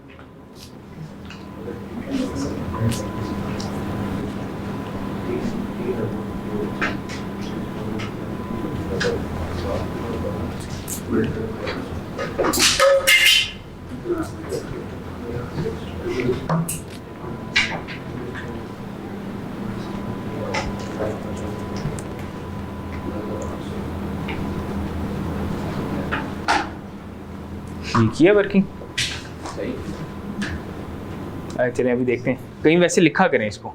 ये किया वर्किंग? चलें अभी देखते हैं, कहीं वैसे लिखा करें इसको।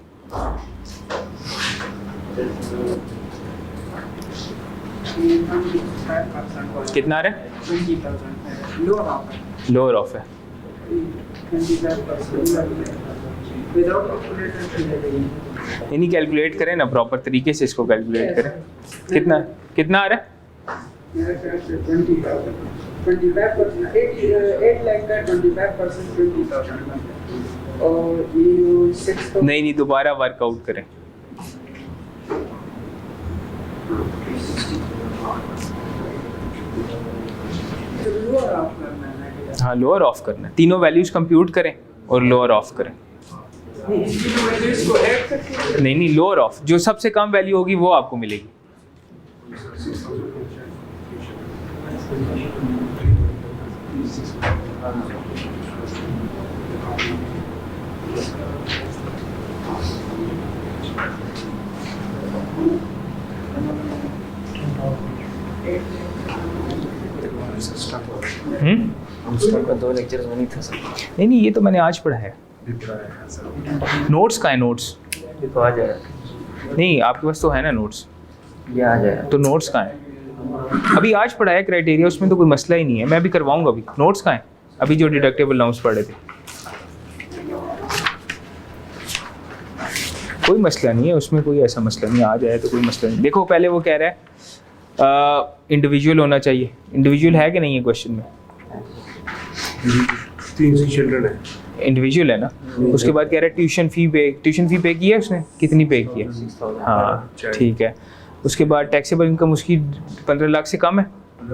कितना आ रहा है? लोअर ऑफ है। यानी कैलकुलेट करें ना प्रॉपर तरीके से, इसको कैलकुलेट करें। कितना कितना आ रहा है? 25% और ये 6 नहीं, दोबारा वर्कआउट करें। हाँ, लोअर ऑफ करना है, तीनों वैल्यूज कंप्यूट करें और लोअर ऑफ करें। नहीं, लोअर ऑफ, जो सबसे कम वैल्यू होगी वो आपको मिलेगी। उसका 2 लेक्चर्स में नहीं था सर। नहीं, ये तो मैंने आज पढ़ा है। नोट्स का है, नोट्स ये तो आ जाएगा। नहीं, आपके पास तो है ना नोट्स, ये आ जाएगा। तो नोट्स का है, अभी आज पढ़ा है क्राइटेरिया, उसमें तो कोई मसला ही नहीं है, मैं अभी करवाऊंगा। अभी नोट्स का है, अभी जो डिडक्टेबल अलाउंस पढ़े थे, कोई मसला नहीं है उसमें, कोई ऐसा मसला नहीं, आ जाए तो कोई मसला नहीं। देखो पहले वो कह रहा है इंडिविजुअल होना चाहिए, इंडिविजुअल है कि नहीं है क्वेश्चन में? 3 चिल्ड्रन है, इंडिविजुअल है ना। उसके बाद कह रहा है ट्यूशन फी पे की है उसने, कितनी पे की है? 6,000। हाँ ठीक है। उसके बाद टैक्सेबल इनकम उसकी 15 लाख से कम है,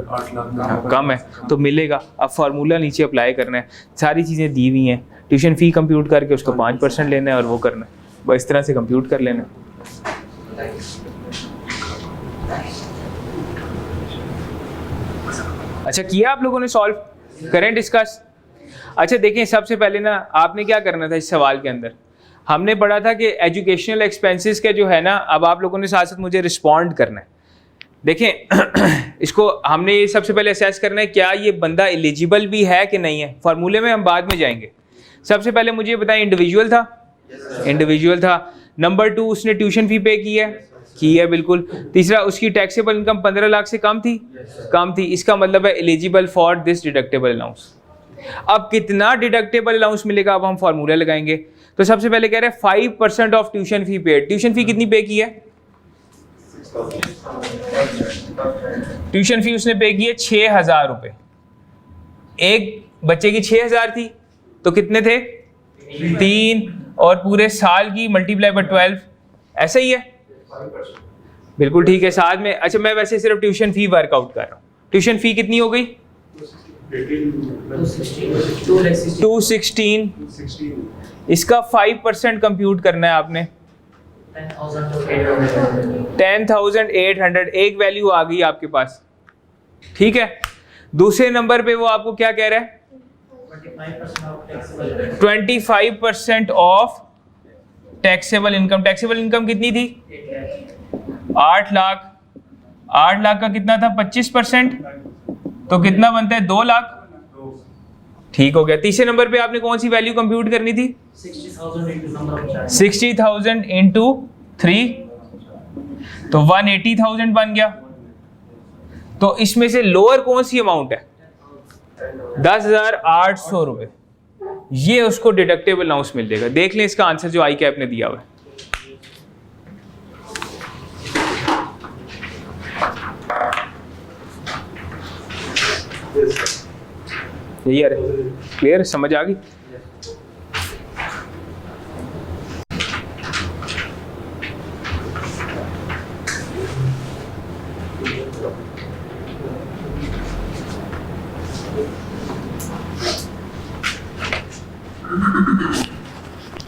8 लाख कम है तो मिलेगा। अब फार्मूला नीचे अप्लाई करना है, सारी चीज़ें दी हुई हैं, ट्यूशन फ़ी कंप्यूट करके उसको 5% लेना है और वो करना है, बस इस तरह से कंप्यूट कर लेना है। अच्छा, किया आप लोगों ने सॉल्व? करें डिस्कस। अच्छा देखें, सबसे पहले ना आपने क्या करना था इस सवाल के अंदर, हमने पढ़ा था कि एजुकेशनल एक्सपेंसेस के जो है ना, अब आप लोगों ने साथ साथ मुझे रिस्पॉन्ड करना है। देखें इसको हमने ये सबसे पहले असेस करना है क्या ये बंदा एलिजिबल भी है कि नहीं है। फार्मूले में हम बाद में जाएंगे। सबसे पहले मुझे ये बताएं, इंडिविजुअल था? इंडिविजुअल था। नंबर 2, उसने ट्यूशन फी पे की है बिल्कुल। तीसरा, उसकी टैक्सेबल इनकम 15 लाख से कम थी, इसका मतलब है eligible for this deductible allowance. अब कितना डिडक्टेबल अलाउंस मिलेगा, अब हम फार्मूला लगाएंगे। तो सबसे पहले कह रहे हैं 5% of tuition fee paid. Tuition fee कितनी पे की है? ट्यूशन फी उसने पे की है 6,000 रुपए। एक बच्चे की 6,000 थी तो कितने थे? 3, और पूरे साल की मल्टीप्लाई बाय 12, ऐसा ही है? बिल्कुल ठीक है। साथ में अच्छा, मैं वैसे सिर्फ ट्यूशन फी वर्कआउट कर रहा हूँ। ट्यूशन फी कितनी हो गई? 216। इसका 5% कंप्यूट करना है आपने। 10,800 एक वैल्यू आ गई आपके पास, ठीक है। दूसरे नंबर पे वो आपको क्या कह रहा है? 25% of taxable income. Taxable income कितनी थी? 8 लाख। 8 लाख का कितना था? 25%, तो कितना बनता है? 2 लाख। ठीक हो गया। तीसरे नंबर पे आपने कौन सी वैल्यू कंप्यूट करनी थी? 60,000 इंटू 3, तो 180,000 बन गया। तो इसमें से लोअर कौन सी अमाउंट है? 10,800 रुपए। ये उसको डिडक्टेबल अलाउंस मिल जाएगा। देख लें इसका आंसर जो आई कैप ने दिया हुआ है। यही है, क्लियर? समझ आ गई?